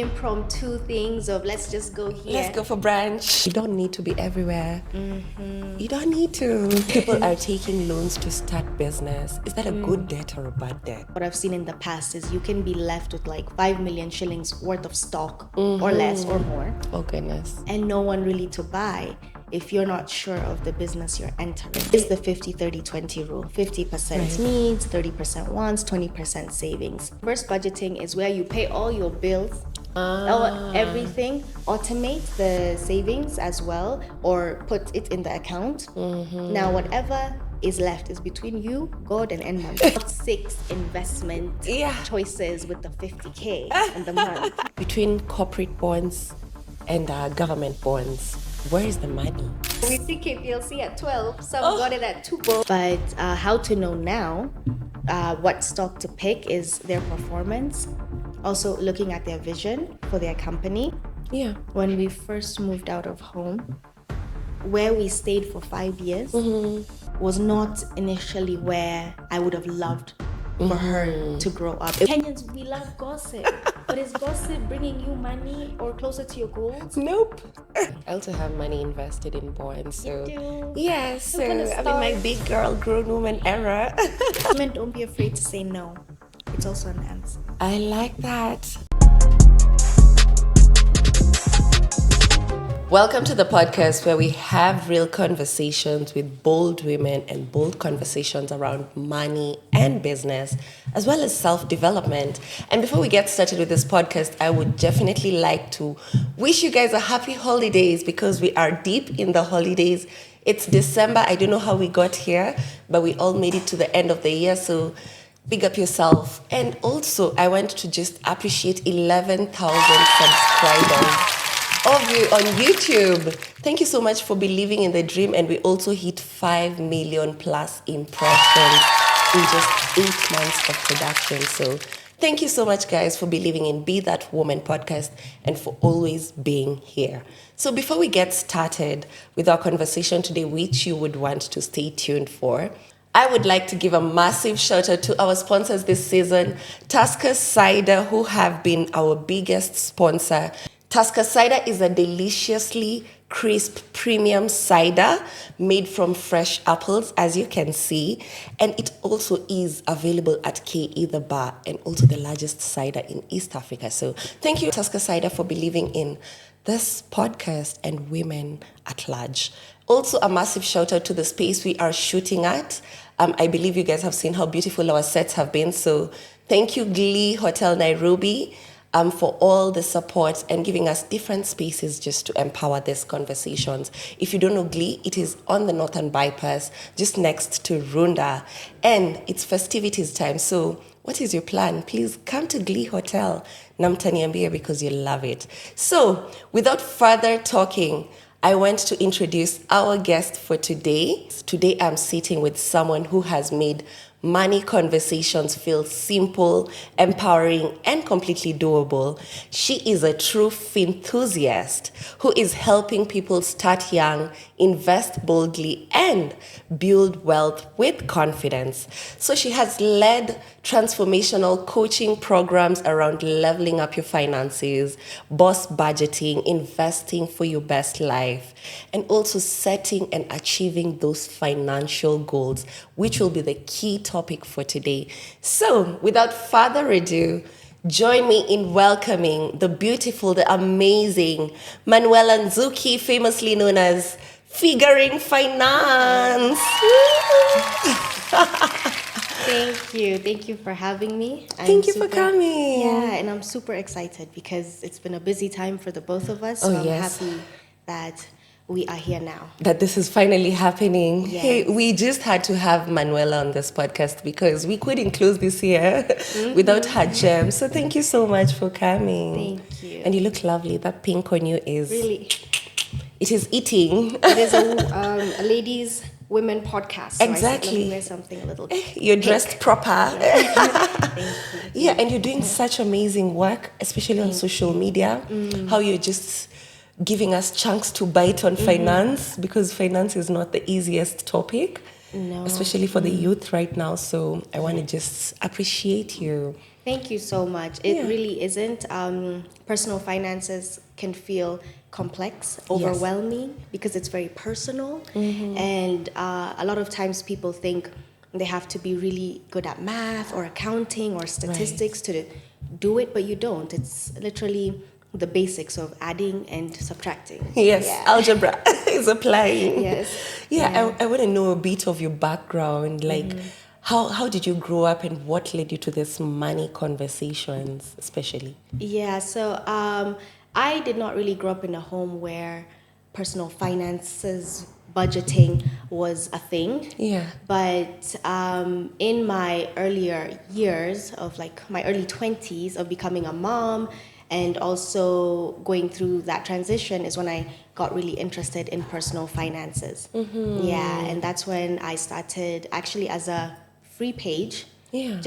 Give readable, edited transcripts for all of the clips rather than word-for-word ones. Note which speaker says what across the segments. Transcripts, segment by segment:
Speaker 1: Impromptu things of let's just go here.
Speaker 2: Let's go for brunch. You don't need to be everywhere. You don't need to. People are taking loans to start business. Is that a good debt or a bad debt?
Speaker 1: What I've seen in the past is you can be left with like 5 million shillings worth of stock or less or more.
Speaker 2: Oh goodness.
Speaker 1: And no one really to buy if you're not sure of the business you're entering. It's the 50-30-20 rule. 50% needs, 30% wants, 20% savings. Reverse budgeting is where you pay all your bills, everything, automate the savings as well, or put it in the account. Now, whatever is left is between you, God, and end month. 6 investment choices with the 50K in the month.
Speaker 2: Between corporate bonds and government bonds, where is the money?
Speaker 1: We see KPLC at 12, some got it at 2. But how to know now what stock to pick is their performance. Also looking at their vision for their company.
Speaker 2: Yeah.
Speaker 1: When we first moved out of home, where we stayed for 5 years was not initially where I would have loved for her to grow up. Kenyans, we love gossip. But is gossip bringing you money or closer to your goals?
Speaker 2: Nope. I also have money invested in bonds, so
Speaker 1: You do.
Speaker 2: yes. So
Speaker 1: I'm
Speaker 2: I'm in my big girl, grown woman era.
Speaker 1: Women, don't be afraid to say no. It's also an answer.
Speaker 2: I like that. Welcome to the podcast where we have real conversations with bold women and bold conversations around money and business, as well as self-development. And before we get started with this podcast, I would definitely like to wish you guys a happy holidays because we are deep in the holidays. It's December. I don't know how we got here, but we all made it to the end of the year. So big up yourself. And also, I want to just appreciate 11,000 subscribers of you on YouTube. Thank you so much for believing in the dream. And we also hit 5 million plus impressions in just 8 months of production. So thank you so much, guys, for believing in Be That Woman podcast and for always being here. So before we get started with our conversation today, which you would want to stay tuned for, I would like to give a massive shout out to our sponsors this season, Tusker Cider, who have been our biggest sponsor. Tusker Cider is a deliciously crisp premium cider made from fresh apples, as you can see. And it also is available at KE The Bar and also the largest cider in East Africa. So thank you, Tusker Cider, for believing in this podcast and women at large. Also, a massive shout out to the space we are shooting at. I believe you guys have seen how beautiful our sets have been. So thank you, Glee Hotel Nairobi, for all the support and giving us different spaces just to empower these conversations. If you don't know Glee, it is on the Northern Bypass, just next to Runda. And it's festivities time. So what is your plan? Please come to Glee Hotel, Namtaniambia, because you'll love it. So without further talking, I want to introduce our guest for today. Today, I'm sitting with someone who has made money conversations feel simple, empowering, and completely doable. She is a true finthusiast who is helping people start young, invest boldly, and build wealth with confidence. So she has led transformational coaching programs around leveling up your finances, boss budgeting, investing for your best life, and also setting and achieving those financial goals, which will be the key topic for today. So without further ado, join me in welcoming the beautiful, the amazing Manuella Nzukie, famously known as Figuring Finance.
Speaker 1: Thank you for having me.
Speaker 2: Thank you for coming.
Speaker 1: Yeah, and I'm super excited because it's been a busy time for the both of us. So I'm happy that we are here now.
Speaker 2: That this is finally happening.
Speaker 1: Yes.
Speaker 2: Hey, we just had to have Manuela on this podcast because we couldn't close this year without her gem. So thank you so much for coming.
Speaker 1: Thank you.
Speaker 2: And you look lovely. That pink on you is...
Speaker 1: Really?
Speaker 2: It is eating.
Speaker 1: It is a ladies' women podcast. So
Speaker 2: Exactly.
Speaker 1: I said, let me wear something a little
Speaker 2: You're dressed proper.
Speaker 1: Thank you.
Speaker 2: Yeah, and you're doing such amazing work, especially on social media. How you're just giving us chunks to bite on finance, because finance is not the easiest topic, especially for the youth right now. So I want to just appreciate you.
Speaker 1: Thank you so much. It really isn't. Personal finances can feel complex, overwhelming, because it's very personal. And a lot of times people think they have to be really good at math or accounting or statistics to do it, but you don't. It's literally the basics of adding and subtracting.
Speaker 2: Yes, algebra is applying.
Speaker 1: Yes.
Speaker 2: I want to know a bit of your background. Like, how did you grow up and what led you to this money conversations, especially?
Speaker 1: Yeah, so I did not really grow up in a home where personal finances, budgeting was a thing.
Speaker 2: Yeah.
Speaker 1: But in my earlier years of like my early 20s of becoming a mom and also going through that transition is when I got really interested in personal finances. Yeah, and that's when I started actually as a free page,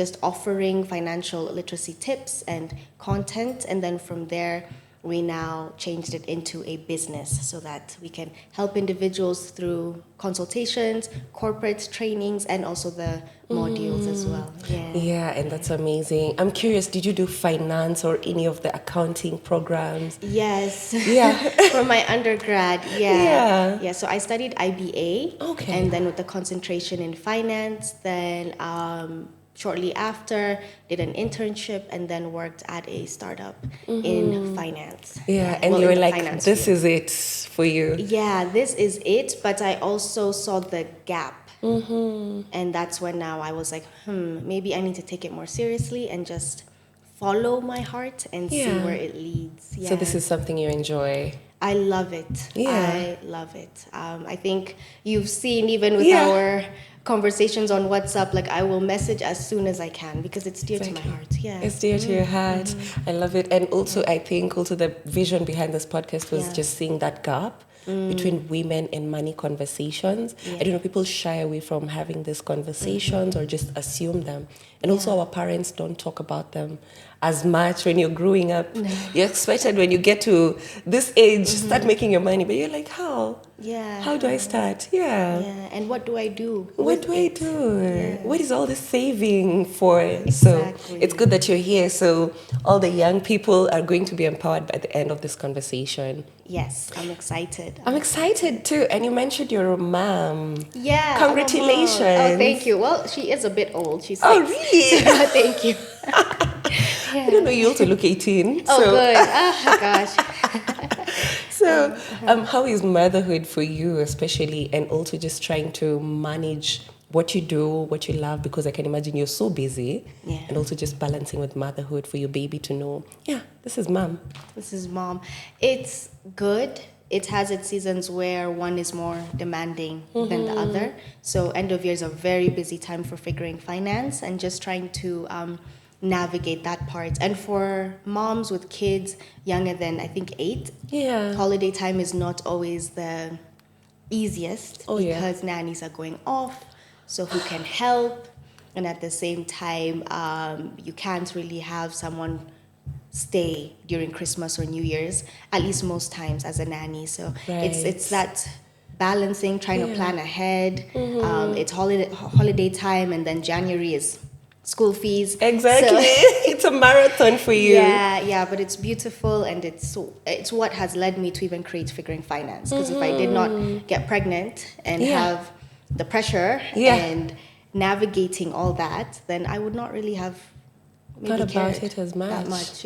Speaker 1: just offering financial literacy tips and content. And then from there, we now changed it into a business so that we can help individuals through consultations, corporate trainings, and also the modules as well.
Speaker 2: Yeah, and that's amazing. I'm curious, did you do finance or any of the accounting programs?
Speaker 1: Yes.
Speaker 2: Yeah.
Speaker 1: For my undergrad, yeah. So I studied IBA.
Speaker 2: Okay.
Speaker 1: And then with the concentration in finance, then shortly after did an internship and then worked at a startup in finance.
Speaker 2: Yeah, and
Speaker 1: well,
Speaker 2: you were
Speaker 1: in the
Speaker 2: like,
Speaker 1: finance
Speaker 2: this
Speaker 1: field.
Speaker 2: is it for you.
Speaker 1: Yeah, this is it, but I also saw the gap. And that's when now I was like, maybe I need to take it more seriously and just follow my heart and see where it leads.
Speaker 2: So this is something you enjoy.
Speaker 1: I love it.
Speaker 2: Yeah.
Speaker 1: I love it. I think you've seen even with our conversations on WhatsApp, like I will message as soon as I can because it's dear to my heart. Yeah.
Speaker 2: It's dear to your heart. I love it. And also, I think also the vision behind this podcast was just seeing that gap between women and money conversations. I don't know, people shy away from having these conversations or just assume them. And also our parents don't talk about them as much when you're growing up. You're expected when you get to this age, start making your money. But you're like, how?
Speaker 1: Yeah.
Speaker 2: How do I start? Yeah.
Speaker 1: And what do I do?
Speaker 2: What do I do?
Speaker 1: Yeah.
Speaker 2: What is all this saving for?
Speaker 1: Exactly.
Speaker 2: So it's good that you're here. So all the young people are going to be empowered by the end of this conversation.
Speaker 1: Yes, I'm excited.
Speaker 2: I'm excited too. And you mentioned you're a mom.
Speaker 1: Yeah.
Speaker 2: Congratulations.
Speaker 1: Oh, thank you. Well, she is a bit old. She's 6.
Speaker 2: Oh, really?
Speaker 1: Thank you.
Speaker 2: I don't know, you also look 18.
Speaker 1: Oh,
Speaker 2: so.
Speaker 1: good. Oh, gosh.
Speaker 2: So, how is motherhood for you, especially, and also just trying to manage what you do, what you love, because I can imagine you're so busy, and also just balancing with motherhood for your baby to know, this is mom.
Speaker 1: This is mom. It's good. It has its seasons where one is more demanding than the other. So end of year is a very busy time for figuring finance and just trying to navigate that part. And for moms with kids younger than, I think, 8, holiday time is not always the easiest because nannies are going off. So who can help? And at the same time, you can't really have someone stay during Christmas or New Year's, at least most times as a nanny. So it's that balancing, trying to plan ahead. It's holiday time, and then January is school fees.
Speaker 2: Exactly.
Speaker 1: So,
Speaker 2: it's a marathon for you.
Speaker 1: Yeah, but it's beautiful, and it's what has led me to even create Figuring Finance. Because if I did not get pregnant and have the pressure and navigating all that, then I would not really have
Speaker 2: thought about it as much.
Speaker 1: That much.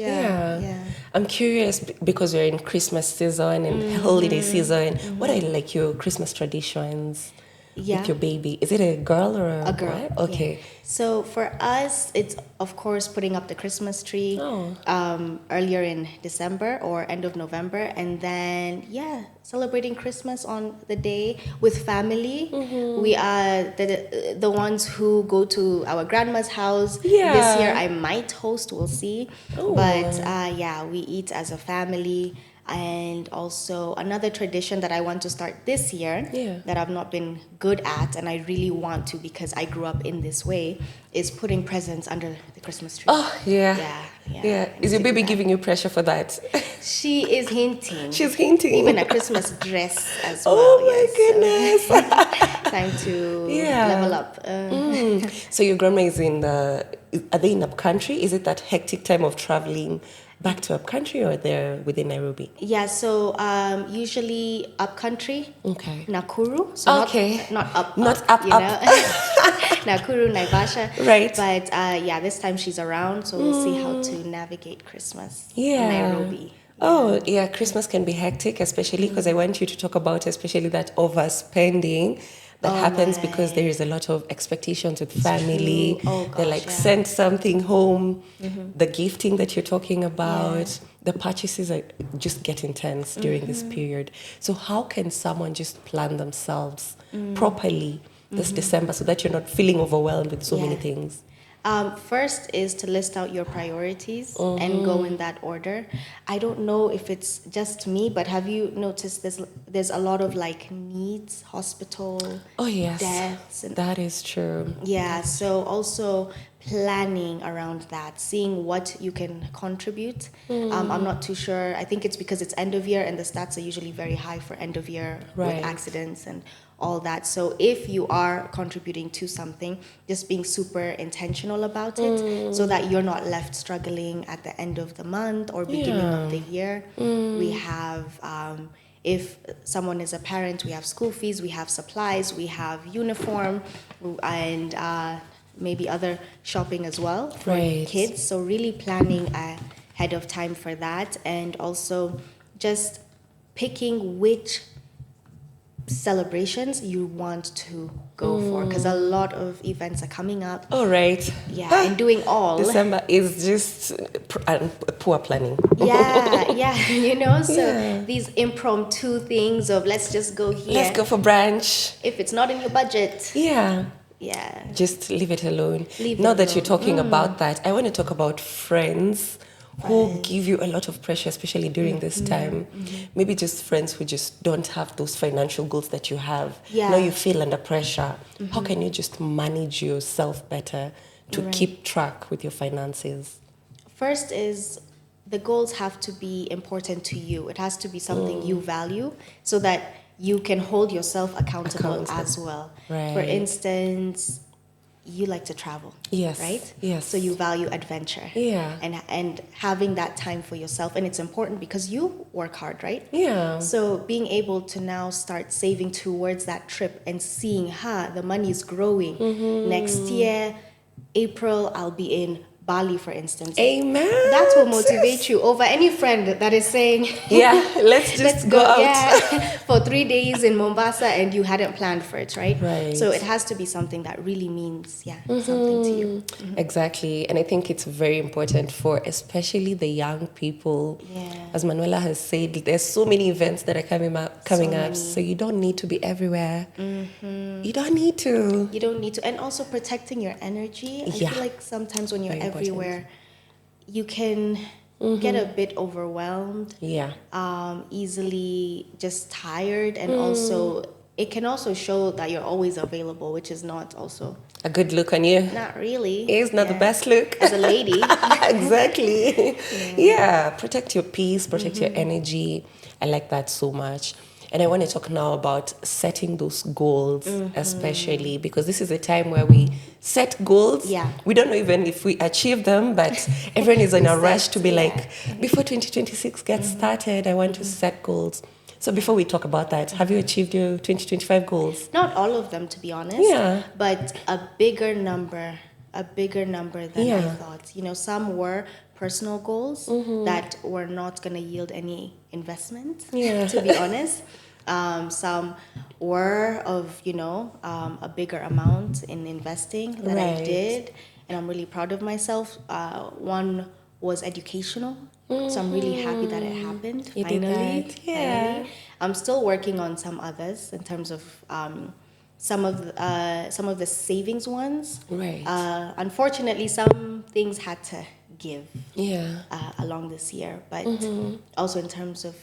Speaker 2: I'm curious because we're in Christmas season and holiday season. What are like your Christmas traditions with your baby? Is it a girl or a
Speaker 1: girl?
Speaker 2: boy? Okay.
Speaker 1: Yeah. So for us, it's of course putting up the Christmas tree earlier in December or end of November, and then celebrating Christmas on the day with family. We are the ones who go to our grandma's house. This year I might host, we'll see. But we eat as a family. And also another tradition that I want to start this year that I've not been good at and I really want to because I grew up in this way is putting presents under the Christmas tree.
Speaker 2: Oh, yeah.
Speaker 1: Yeah.
Speaker 2: Is your baby giving you pressure for that?
Speaker 1: She is hinting.
Speaker 2: She's hinting.
Speaker 1: Even a Christmas dress as well.
Speaker 2: Oh my goodness.
Speaker 1: Time to level up.
Speaker 2: So your grandma is are they in upcountry? Is it that hectic time of traveling back to upcountry or they're within Nairobi?
Speaker 1: Yeah, so usually upcountry.
Speaker 2: Okay.
Speaker 1: Nakuru. So not up.
Speaker 2: Up.
Speaker 1: Nakuru, Naivasha.
Speaker 2: Right.
Speaker 1: But this time she's around, so we'll see how to navigate Christmas in Nairobi.
Speaker 2: Oh, yeah, Christmas can be hectic, especially because I want you to talk about especially that overspending that happens because there is a lot of expectations with family. They send something home, the gifting that you're talking about, the purchases just get intense during this period. So how can someone just plan themselves properly this December so that you're not feeling overwhelmed with so many things?
Speaker 1: First is to list out your priorities and go in that order. I don't know if it's just me, but have you noticed there's a lot of needs, hospital, deaths. And
Speaker 2: that is true.
Speaker 1: Yeah, so also planning around that, seeing what you can contribute. I'm not too sure. I think it's because it's end of year and the stats are usually very high for end of year with accidents and all that. So if you are contributing to something, just being super intentional about it so that you're not left struggling at the end of the month or beginning of the year. We have, if someone is a parent, we have school fees, we have supplies, we have uniform, and maybe other shopping as well for kids. So really planning ahead of time for that, and also just picking which celebrations you want to go for, because a lot of events are coming up. And doing all
Speaker 2: December is just poor planning.
Speaker 1: So these impromptu things of let's just go here,
Speaker 2: let's go for brunch,
Speaker 1: if it's not in your budget,
Speaker 2: just leave it alone. Now that you're talking about that, I want to talk about friends who give you a lot of pressure, especially during this time. Maybe just friends who just don't have those financial goals that you have. Now you feel under pressure. How can you just manage yourself better to keep track with your finances?
Speaker 1: First is the goals have to be important to you. It has to be something you value so that you can hold yourself accountable as well. For instance, you like to travel, right?
Speaker 2: Yes.
Speaker 1: So you value adventure, and having that time for yourself, and it's important because you work hard, right? So being able to now start saving towards that trip and seeing, the money is growing. Next year, April, I'll be in Bali, for instance.
Speaker 2: Amen.
Speaker 1: That will motivate you over any friend that is saying,
Speaker 2: let's go out
Speaker 1: for 3 days in Mombasa, and you hadn't planned for it, right? So it has to be something that really means something to you.
Speaker 2: Exactly. And I think it's very important for especially the young people. As Manuela has said, there's so many events that are coming up, so you don't need to be everywhere. You don't need to,
Speaker 1: and also protecting your energy. I feel like sometimes when you're everywhere, you can get a bit overwhelmed, easily just tired, and also it can also show that you're always available, which is not also
Speaker 2: a good look on you.
Speaker 1: Not really.
Speaker 2: It's not the best look
Speaker 1: as a lady.
Speaker 2: Exactly. Protect your peace, protect your energy. I like that so much. And I want to talk now about setting those goals, especially because this is a time where we set goals. We don't know even if we achieve them, but everyone is in a rush to be like, before 2026 gets started, I want to set goals. So before we talk about that, have you achieved your 2025 goals?
Speaker 1: Not all of them, to be honest. But a bigger number than I thought. Some were personal goals that were not going to yield any investment, to be honest. Some were of, a bigger amount in investing that I did, and I'm really proud of myself. One was educational, so I'm really happy that it happened. Finally. I'm still working on some others in terms of some of the savings ones. Unfortunately, some things had to give
Speaker 2: Yeah.
Speaker 1: along this year. But also in terms of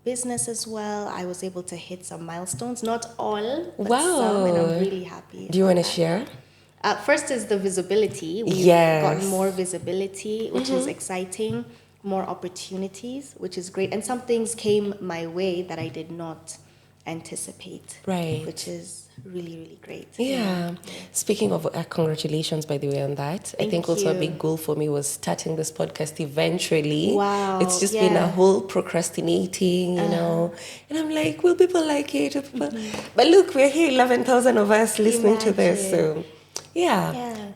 Speaker 1: business as well, I was able to hit some milestones. Not all, but some, and I'm really happy.
Speaker 2: Do you want to
Speaker 1: that.
Speaker 2: share?
Speaker 1: First is the visibility. We've gotten more visibility, which is exciting, more opportunities, which is great. And some things came my way that I did not anticipate.
Speaker 2: Right.
Speaker 1: Which is really, really great.
Speaker 2: Yeah. Speaking of, congratulations, by the way, on that. I think also a big goal for me was starting this podcast eventually.
Speaker 1: Wow.
Speaker 2: It's just been a whole procrastinating, you know. And I'm like, will people like it? But look, we're here, 11,000 of us listening to this. So,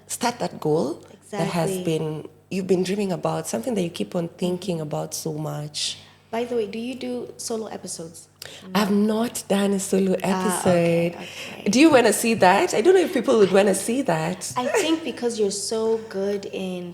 Speaker 2: start that goal that has been, you've been dreaming about, something that you keep on thinking about so much.
Speaker 1: By the way, do you do solo episodes?
Speaker 2: I've not done a solo episode.
Speaker 1: Okay.
Speaker 2: Do you want to see that? I don't know if people would want to see that.
Speaker 1: I think because you're so good in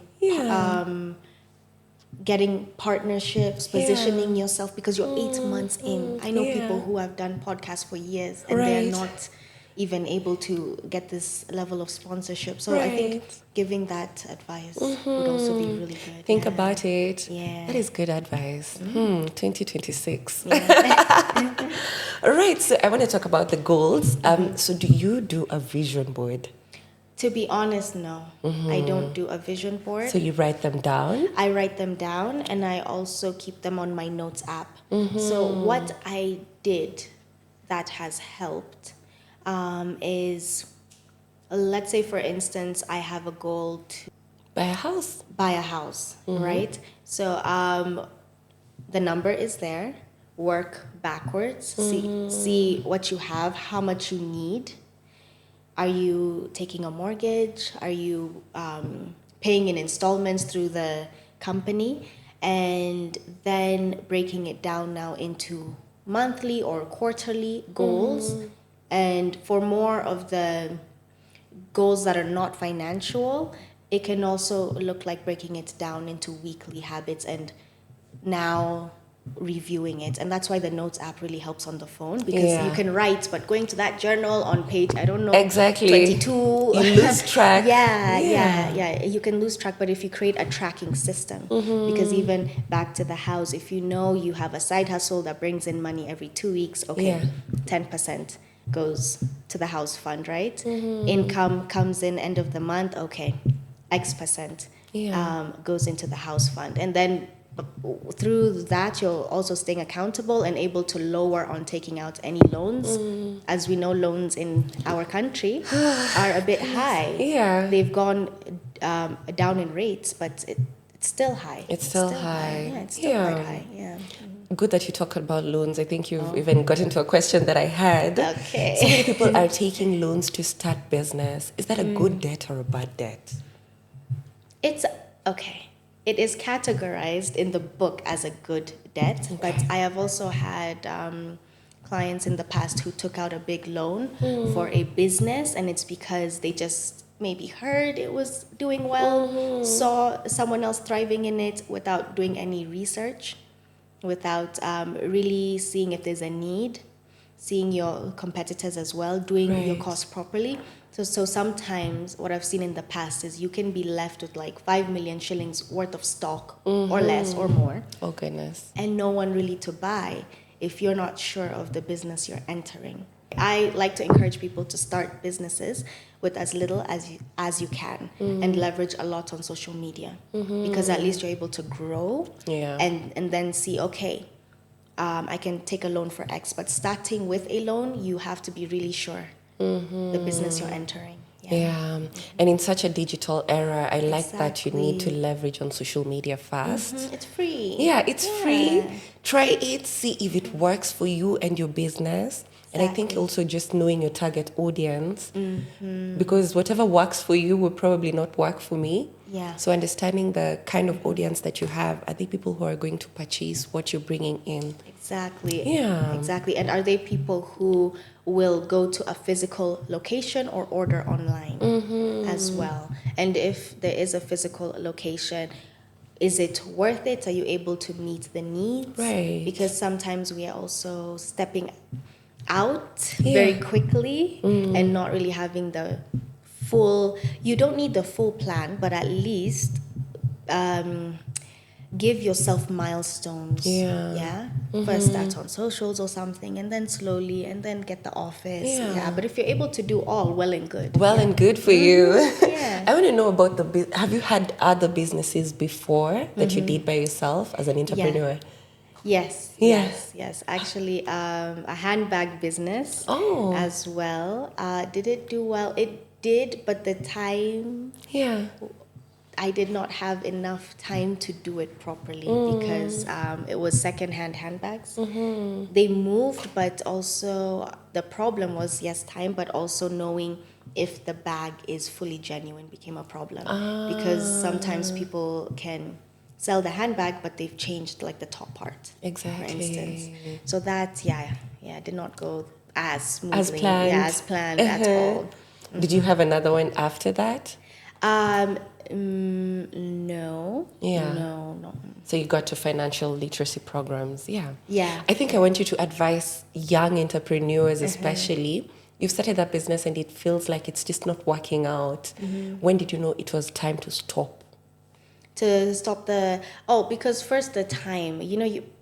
Speaker 1: getting partnerships, positioning yourself, because you're 8 months in. I know people who have done podcasts for years and they're not even able to get this level of sponsorship. So I think giving that advice would also be really good.
Speaker 2: Think about it.
Speaker 1: Yeah.
Speaker 2: That is good advice. 2026. All right, so I want to talk about the goals. So do you do a vision board?
Speaker 1: To be honest, no. I don't do a vision board.
Speaker 2: So you write them down?
Speaker 1: I write them down, and I also keep them on my notes app. So what I did that has helped is, let's say for instance, I have a goal to
Speaker 2: buy a house.
Speaker 1: Right? So the number is there. Work backwards. See what you have, how much you need. Are you taking a mortgage? Are you paying in installments through the company? And then breaking it down now into monthly or quarterly goals. And for more of the goals that are not financial, it can also look like breaking it down into weekly habits and now reviewing it. And that's why the notes app really helps on the phone, because you can write, but going to that journal on page, I don't know, 22,
Speaker 2: you lose track.
Speaker 1: You can lose track. But if you create a tracking system, because even back to the house, if you know you have a side hustle that brings in money every 2 weeks, 10% goes to the house fund, right? Income comes in end of the month, X% goes into the house fund. And then through that, you're also staying accountable and able to lower on taking out any loans. As we know, loans in our country are a bit high. They've gone down in rates, but it's still high.
Speaker 2: It's still high.
Speaker 1: Yeah, it's still quite high.
Speaker 2: Good that you talk about loans. I think you've even got into a question that I had.
Speaker 1: Okay.
Speaker 2: So many people are taking loans to start business. Is that a good debt or a bad debt?
Speaker 1: It's okay. It is categorized in the book as a good debt, but I have also had clients in the past who took out a big loan for a business, and it's because they just maybe heard it was doing well, saw someone else thriving in it without doing any research, without really seeing if there's a need, seeing your competitors as well, doing your cost properly. So sometimes what I've seen in the past is you can be left with like 5 million shillings worth of stock or less or more.
Speaker 2: Oh, goodness.
Speaker 1: And no one really to buy if you're not sure of the business you're entering. I like to encourage people to start businesses with as little as you can and leverage a lot on social media, because at least you're able to grow and then see, I can take a loan for X, but starting with a loan, you have to be really sure the business you're entering.
Speaker 2: And in such a digital era, I like that you need to leverage on social media fast.
Speaker 1: It's free.
Speaker 2: It's free. Try it, see if it works for you and your business. And I think also just knowing your target audience, because whatever works for you will probably not work for me. So understanding the kind of audience that you have, are they people who are going to purchase what you're bringing in?
Speaker 1: Exactly. And are they people who will go to a physical location or order online as well? And if there is a physical location, is it worth it? Are you able to meet the needs? Because sometimes we are also stepping out very quickly and not really having the full, you don't need the full plan, but at least give yourself milestones.
Speaker 2: Yeah.
Speaker 1: First start on socials or something, and then slowly, and then get the office.
Speaker 2: Yeah.
Speaker 1: But if you're able to do all, well and good.
Speaker 2: Well and good for you.
Speaker 1: Yeah.
Speaker 2: I want to know about have you had other businesses before that you did by yourself as an entrepreneur?
Speaker 1: Yes,
Speaker 2: Yeah.
Speaker 1: yes. Actually, a handbag business
Speaker 2: Oh.
Speaker 1: as well. Did it do well? It did, but the time,
Speaker 2: Yeah.
Speaker 1: I did not have enough time to do it properly because it was secondhand handbags. They moved, but also the problem was, yes, time, but also knowing if the bag is fully genuine became a problem. Because sometimes people can sell the handbag, but they've changed like the top part,
Speaker 2: Exactly.
Speaker 1: for instance. So that, did not go as smoothly.
Speaker 2: As planned.
Speaker 1: Yeah, as planned at all.
Speaker 2: Did you have another one after that?
Speaker 1: No.
Speaker 2: Yeah.
Speaker 1: No.
Speaker 2: So you got to financial literacy programs. Yeah.
Speaker 1: Yeah.
Speaker 2: I think I want you to advise young entrepreneurs, especially. You've started that business and it feels like it's just not working out. When did you know it was time to stop?
Speaker 1: To stop because first the time,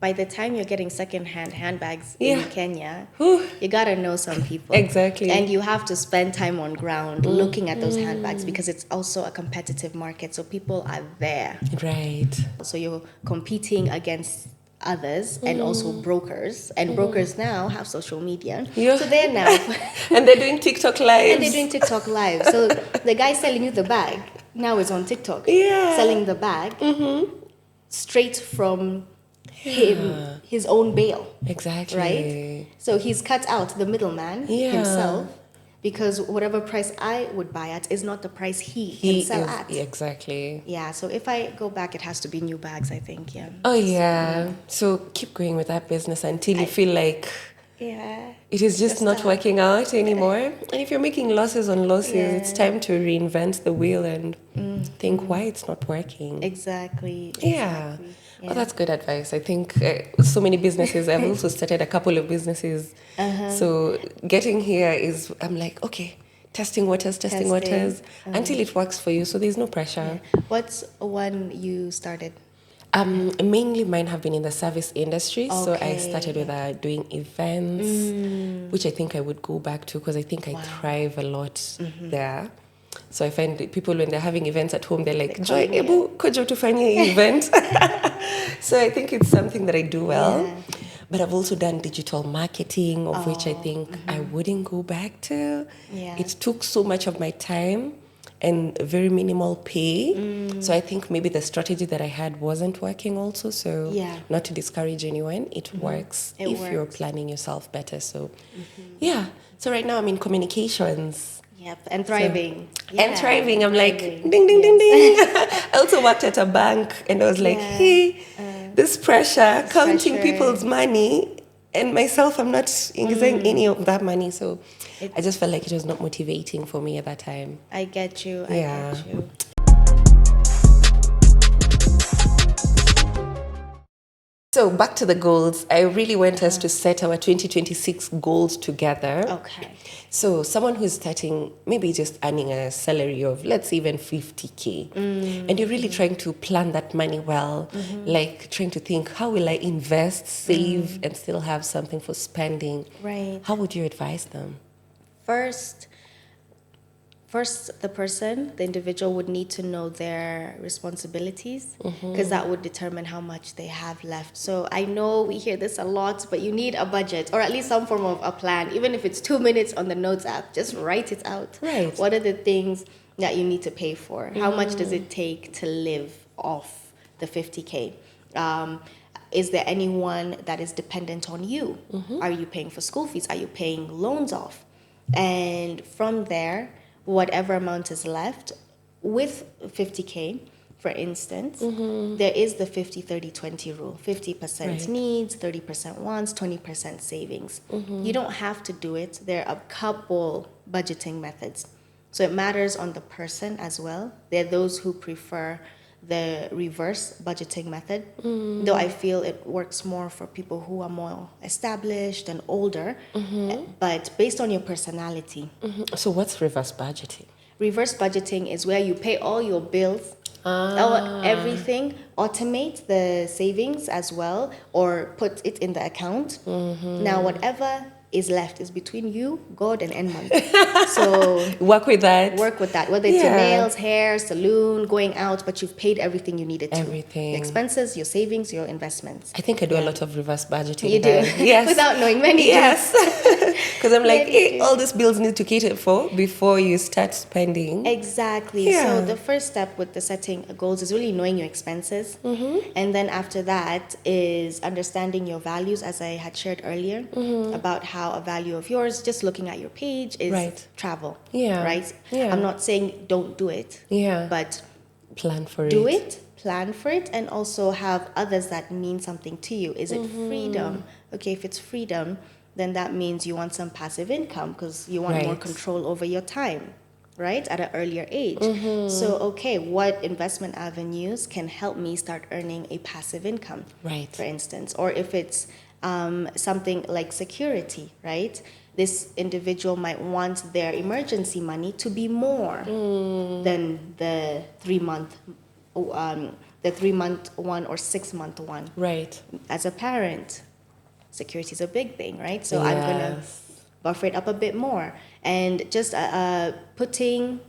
Speaker 1: by the time you're getting secondhand handbags in Kenya, you gotta know some people.
Speaker 2: Exactly.
Speaker 1: And you have to spend time on ground looking at those handbags because it's also a competitive market. So people are there.
Speaker 2: Right.
Speaker 1: So you're competing against others and also brokers. And brokers now have social media.
Speaker 2: Yeah.
Speaker 1: So they're now...
Speaker 2: And they're doing TikTok lives.
Speaker 1: And they're doing TikTok live. So the guy selling you the bag now is on TikTok.
Speaker 2: Yeah.
Speaker 1: Selling the bag straight from him, his own bail.
Speaker 2: Exactly.
Speaker 1: Right? So he's cut out the middleman himself because whatever price I would buy at is not the price he can sell at.
Speaker 2: Exactly.
Speaker 1: Yeah, so if I go back, it has to be new bags, I think,
Speaker 2: Oh, yeah. So keep going with that business until you feel like it is just not working out anymore. And if you're making losses on losses, it's time to reinvent the wheel and think why it's not working.
Speaker 1: Exactly.
Speaker 2: Yeah. Oh, that's good advice. I think so many businesses, I've also started a couple of businesses. So getting here is, I'm like, okay, testing waters until it works for you. So there's no pressure.
Speaker 1: Yeah. What's one you started?
Speaker 2: Mainly mine have been in the service industry.
Speaker 1: Okay.
Speaker 2: So I started with doing events, which I think I would go back to because I think I thrive a lot there. So I find that people, when they're having events at home, they're like, Joy, ebu kojo tufanye event. So I think it's something that I do well. Yeah. But I've also done digital marketing, of which I think I wouldn't go back to. Yeah. It took so much of my time and very minimal pay. So I think maybe the strategy that I had wasn't working also. So not to discourage anyone, it works if you're planning yourself better. So so right now I'm in communications.
Speaker 1: Yep, and thriving.
Speaker 2: So, and thriving. I'm like, ding, ding, ding, ding. I also worked at a bank and I was like, hey, this pressure, counting people's money, and myself, I'm not using any of that money. So I just felt like it was not motivating for me at that time.
Speaker 1: I get you. I get you.
Speaker 2: So back to the goals. I really want us to set our 2026 goals together.
Speaker 1: Okay.
Speaker 2: So someone who's starting, maybe just earning a salary of, let's even 50K, and you're really trying to plan that money well, like trying to think, how will I invest, save, and still have something for spending?
Speaker 1: Right.
Speaker 2: How would you advise them?
Speaker 1: First, the individual would need to know their responsibilities because that would determine how much they have left. So I know we hear this a lot, but you need a budget or at least some form of a plan. Even if it's 2 minutes on the notes app, just write it out.
Speaker 2: Right.
Speaker 1: What are the things that you need to pay for? How much does it take to live off the 50K? Is there anyone that is dependent on you? Are you paying for school fees? Are you paying loans off? And from there, whatever amount is left, with 50K, for instance, there is the 50-30-20 rule. 50% needs, 30% wants, 20% savings. You don't have to do it. There are a couple budgeting methods. So it matters on the person as well. There are those who prefer the reverse budgeting method, though I feel it works more for people who are more established and older, but based on your personality.
Speaker 2: So what's reverse budgeting?
Speaker 1: Reverse budgeting is where you pay all your bills Or everything, automate the savings as well, or put it in the account. Now, whatever is left is between you, God, and end month. So
Speaker 2: Work with that.
Speaker 1: work with that, whether it's your
Speaker 2: Yeah.
Speaker 1: nails, hair, saloon, going out, but you've paid everything you needed to.
Speaker 2: Everything.
Speaker 1: Your expenses, your savings, your investments.
Speaker 2: I think I do a lot of reverse budgeting.
Speaker 1: You do.
Speaker 2: then. Yes.
Speaker 1: Without knowing many.
Speaker 2: Yes. Because I'm like,
Speaker 1: Many do.
Speaker 2: all these bills need to cater for before you start spending.
Speaker 1: Exactly.
Speaker 2: Yeah.
Speaker 1: So the first step with the setting goals is really knowing your expenses. And then after that is understanding your values, as I had shared earlier, about how a value of yours, just looking at your page, is
Speaker 2: Right.
Speaker 1: travel.
Speaker 2: Yeah.
Speaker 1: Right?
Speaker 2: Yeah.
Speaker 1: I'm not saying don't do it.
Speaker 2: Yeah.
Speaker 1: But
Speaker 2: Plan for
Speaker 1: do
Speaker 2: it.
Speaker 1: it, plan for it, and also have others that mean something to you. Is it freedom? Okay, if it's freedom, then that means you want some passive income because you want more
Speaker 2: Right.
Speaker 1: control over your time, right? At an earlier age. So, okay, what investment avenues can help me start earning a passive income,
Speaker 2: Right.
Speaker 1: for instance? Or if it's something like security, right? This individual might want their emergency money to be more than the 3 month, one or 6 month one.
Speaker 2: Right.
Speaker 1: As a parent, security is a big thing, right? So I'm gonna buffer it up a bit more, and just putting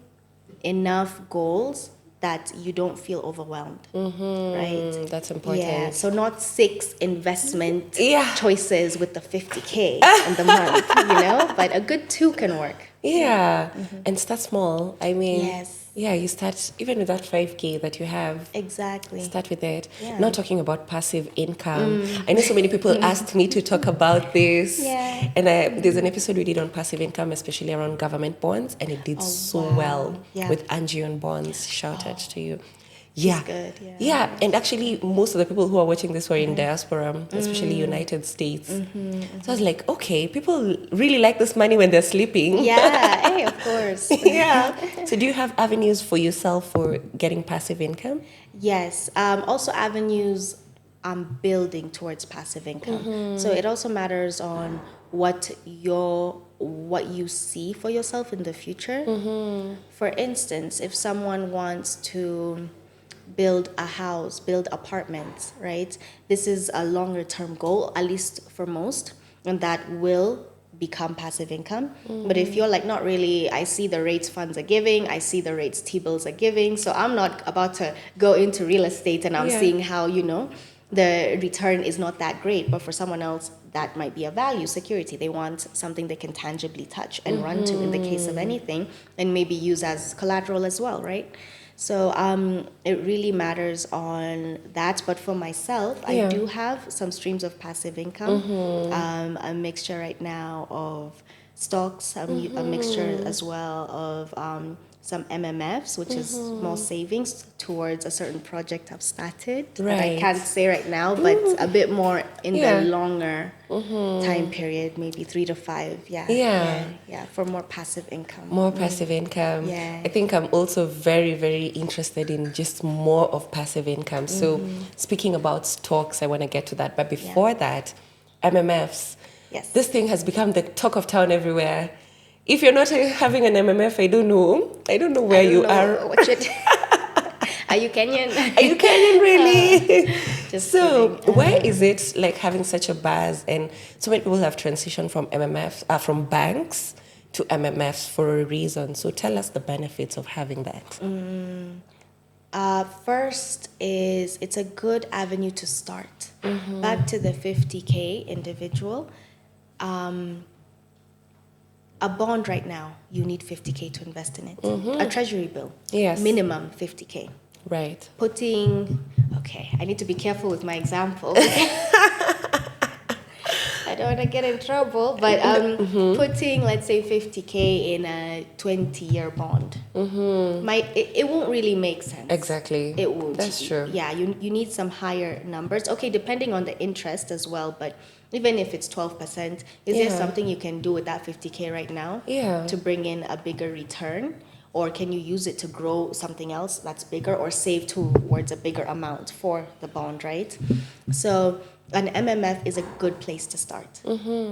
Speaker 1: enough goals that you don't feel overwhelmed, right?
Speaker 2: That's important.
Speaker 1: Yeah, so not 6 investment
Speaker 2: Yeah.
Speaker 1: choices with the 50K in the month, but a good 2 can work.
Speaker 2: Yeah. And start small. I mean,
Speaker 1: Yes.
Speaker 2: yeah, you start even with that 5K that you have.
Speaker 1: Exactly.
Speaker 2: Start with it.
Speaker 1: Yeah.
Speaker 2: Not talking about passive income. I know so many people asked me to talk about this.
Speaker 1: Yeah.
Speaker 2: And there's an episode we did on passive income, especially around government bonds, and it did so
Speaker 1: wow.
Speaker 2: well
Speaker 1: Yeah.
Speaker 2: with Angie on bonds. Shout out to you. Yeah.
Speaker 1: good, yeah.
Speaker 2: Yeah. And actually, most of the people who are watching this were in diaspora, especially United States. So I was like, okay, people really like this money when they're sleeping.
Speaker 1: Yeah, hey, of course.
Speaker 2: Yeah. So do you have avenues for yourself for getting passive income?
Speaker 1: Yes. Also, avenues I'm building towards passive income. So it also matters on what you see for yourself in the future. For instance, if someone wants to build a house, build apartments, right? This is a longer term goal, at least for most, and that will become passive income. But if you're like, not really, I see the rates funds are giving, I see the rates T-bills are giving, so I'm not about to go into real estate and I'm seeing how, the return is not that great. But for someone else, that might be a value, security. They want something they can tangibly touch and run to in the case of anything, and maybe use as collateral as well, right? So it really matters on that. But for myself, I do have some streams of passive income. A mixture right now of stocks, a mixture as well of some MMFs, which is small savings towards a certain project I've started. That I
Speaker 2: Right.
Speaker 1: can't say right now, but a bit more in the longer time period, maybe 3 to 5. Yeah, for more passive income.
Speaker 2: More passive income.
Speaker 1: Yeah.
Speaker 2: I think I'm also very, very interested in just more of passive income. So speaking about stocks, I want to get to that. But before that, MMFs.
Speaker 1: Yes.
Speaker 2: This thing has become the talk of town everywhere. If you're not having an MMF, I don't know. I don't know where you are.
Speaker 1: What should... Are you Kenyan?
Speaker 2: Are you Kenyan really?
Speaker 1: Just
Speaker 2: So
Speaker 1: kidding.
Speaker 2: why is it like having such a buzz, and so many people have transitioned from MMFs, from banks to MMFs for a reason? So tell us the benefits of having that.
Speaker 1: First is it's a good avenue to start. Back to the 50K individual. A bond right now, you need 50K to invest in it. A treasury bill,
Speaker 2: Yes.
Speaker 1: minimum 50K.
Speaker 2: Right.
Speaker 1: Okay, I need to be careful with my example. I don't want to get in trouble, but putting, let's say, 50K in a 20-year bond, it won't really make sense.
Speaker 2: Exactly.
Speaker 1: It won't.
Speaker 2: That's true.
Speaker 1: Yeah, you need some higher numbers. Okay, depending on the interest as well, but even if it's 12%, is there something you can do with that 50K right now to bring in a bigger return? Or can you use it to grow something else that's bigger, or save towards a bigger amount for the bond, right? So an MMF is a good place to start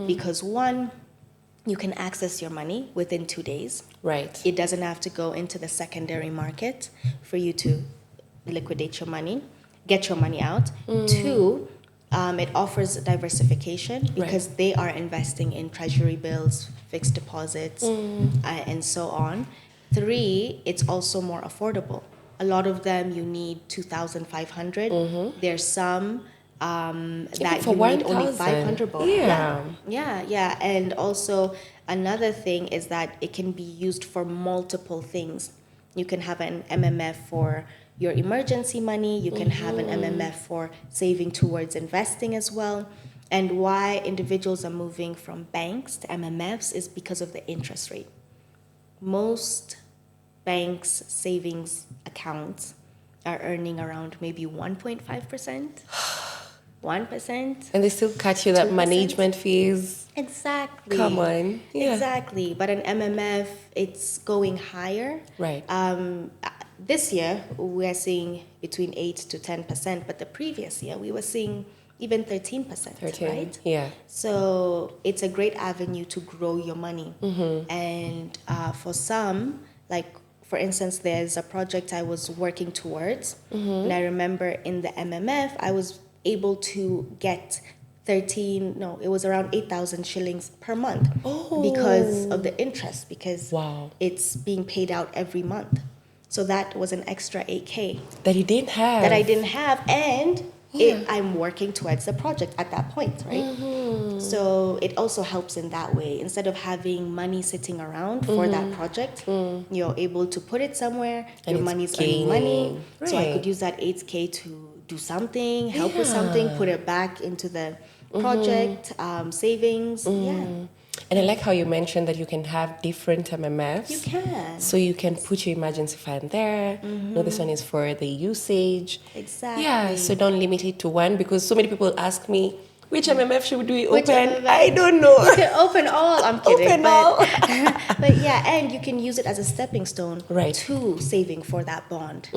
Speaker 1: because, one, you can access your money within 2 days.
Speaker 2: Right.
Speaker 1: It doesn't have to go into the secondary market for you to liquidate your money, get your money out. Two, it offers diversification because they are investing in treasury bills, fixed deposits, and so on. Three, it's also more affordable. A lot of them you need 2,500. There's some that
Speaker 2: for
Speaker 1: you need
Speaker 2: 1,000.
Speaker 1: only 500 bob. Yeah. And also another thing is that it can be used for multiple things. You can have an MMF for your emergency money. You can have an MMF for saving towards investing as well. And why individuals are moving from banks to MMFs is because of the interest rate. Most banks' savings accounts are earning around maybe 1.5%, 1%.
Speaker 2: And they still catch you that
Speaker 1: 2%.
Speaker 2: management fees.
Speaker 1: Exactly.
Speaker 2: Come on. Yeah.
Speaker 1: Exactly. But an MMF, it's going higher.
Speaker 2: Right.
Speaker 1: This year, we're seeing between 8 to 10%, but the previous year, we were seeing even 13%,
Speaker 2: 13.
Speaker 1: right?
Speaker 2: Yeah.
Speaker 1: So it's a great avenue to grow your money. And for some, like, for instance, there's a project I was working towards, and I remember in the MMF, I was able to get it was around 8,000 shillings per month because of the interest, because it's being paid out every month. So that was an extra 8K.
Speaker 2: That you didn't have.
Speaker 1: That I didn't have, and I'm working towards the project at that point, right? So it also helps in that way. Instead of having money sitting around for that project, you're able to put it somewhere, and your money's earning money.
Speaker 2: Right.
Speaker 1: So I could use that 8K to do something, help with something, put it back into the project, savings.
Speaker 2: And I like how you mentioned that you can have different MMFs.
Speaker 1: You can.
Speaker 2: So you can put your emergency fund there. No, this one is for the usage.
Speaker 1: Exactly.
Speaker 2: Yeah, so don't limit it to one, because so many people ask me, which MMF should we
Speaker 1: Which
Speaker 2: open?
Speaker 1: MMF?
Speaker 2: I don't know.
Speaker 1: You can open all. I'm kidding.
Speaker 2: Open all.
Speaker 1: But yeah, and you can use it as a stepping stone to saving for that bond.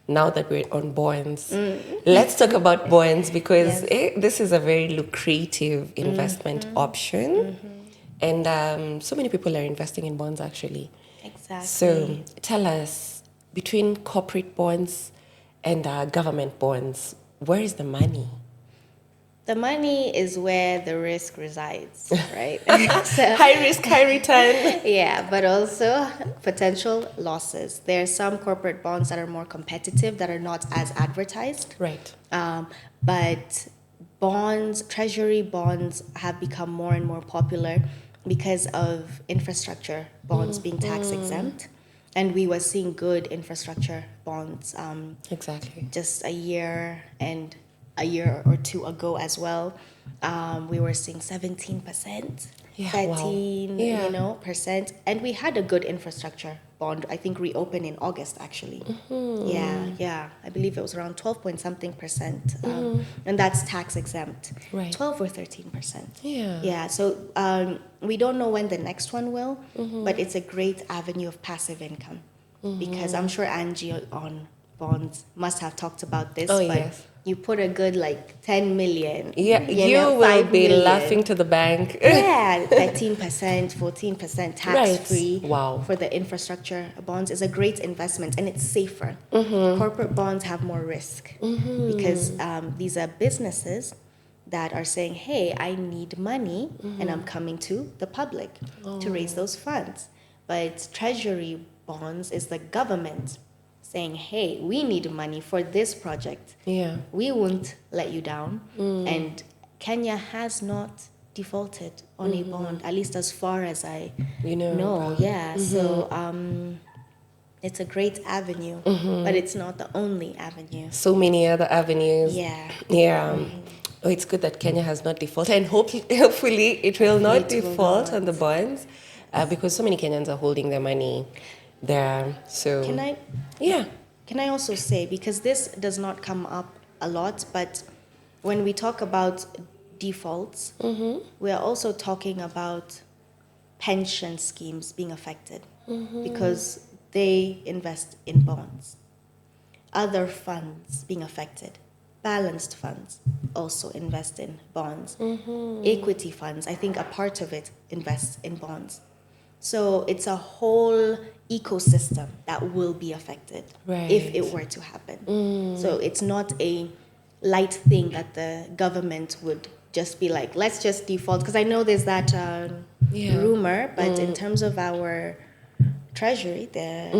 Speaker 2: Now that we're on bonds, let's talk about bonds, because this is a very lucrative investment option. And so many people are investing in bonds, actually.
Speaker 1: Exactly.
Speaker 2: So tell us, between corporate bonds and government bonds, where is the money?
Speaker 1: The money is where the risk resides, right?
Speaker 2: High risk, high return.
Speaker 1: Yeah, but also potential losses. There are some corporate bonds that are more competitive, that are not as advertised.
Speaker 2: Right.
Speaker 1: But bonds, treasury bonds have become more and more popular because of infrastructure bonds being tax exempt. And we were seeing good infrastructure bonds
Speaker 2: Exactly.
Speaker 1: just a year or two ago as well. We were seeing 17%, 13, percent. And we had a good infrastructure bond, I think reopened in August, actually. Yeah. I believe it was around 12 point something percent. And that's tax exempt.
Speaker 2: Right.
Speaker 1: 12 or 13%.
Speaker 2: Yeah.
Speaker 1: So we don't know when the next one will, but it's a great avenue of passive income. Because I'm sure Angie on bonds must have talked about this. You put a good 10 million.
Speaker 2: Yeah, you will be laughing to the bank.
Speaker 1: 13%, 14% tax-free
Speaker 2: for
Speaker 1: the infrastructure bonds is a great investment, and it's safer. Corporate bonds have more risk because these are businesses that are saying, hey, I need money, and I'm coming to the public to raise those funds. But treasury bonds is the government saying, hey, we need money for this project. We won't let you down. And Kenya has not defaulted on a bond, at least as far as I know. So it's a great avenue, but it's not the only avenue.
Speaker 2: So many other avenues. Oh, it's good that Kenya has not defaulted, and hopefully it will not default on the bonds, because so many Kenyans are holding their money there. So
Speaker 1: can I also say, because this does not come up a lot, but when we talk about defaults, we are also talking about pension schemes being affected because they invest in bonds. Other funds being affected. Balanced funds also invest in bonds. Equity funds, I think a part of it invests in bonds. So it's a whole ecosystem that will be affected if it were to happen. So it's not a light thing that the government would just be like, let's just default. Because I know there's that rumor, but in terms of our treasury, they're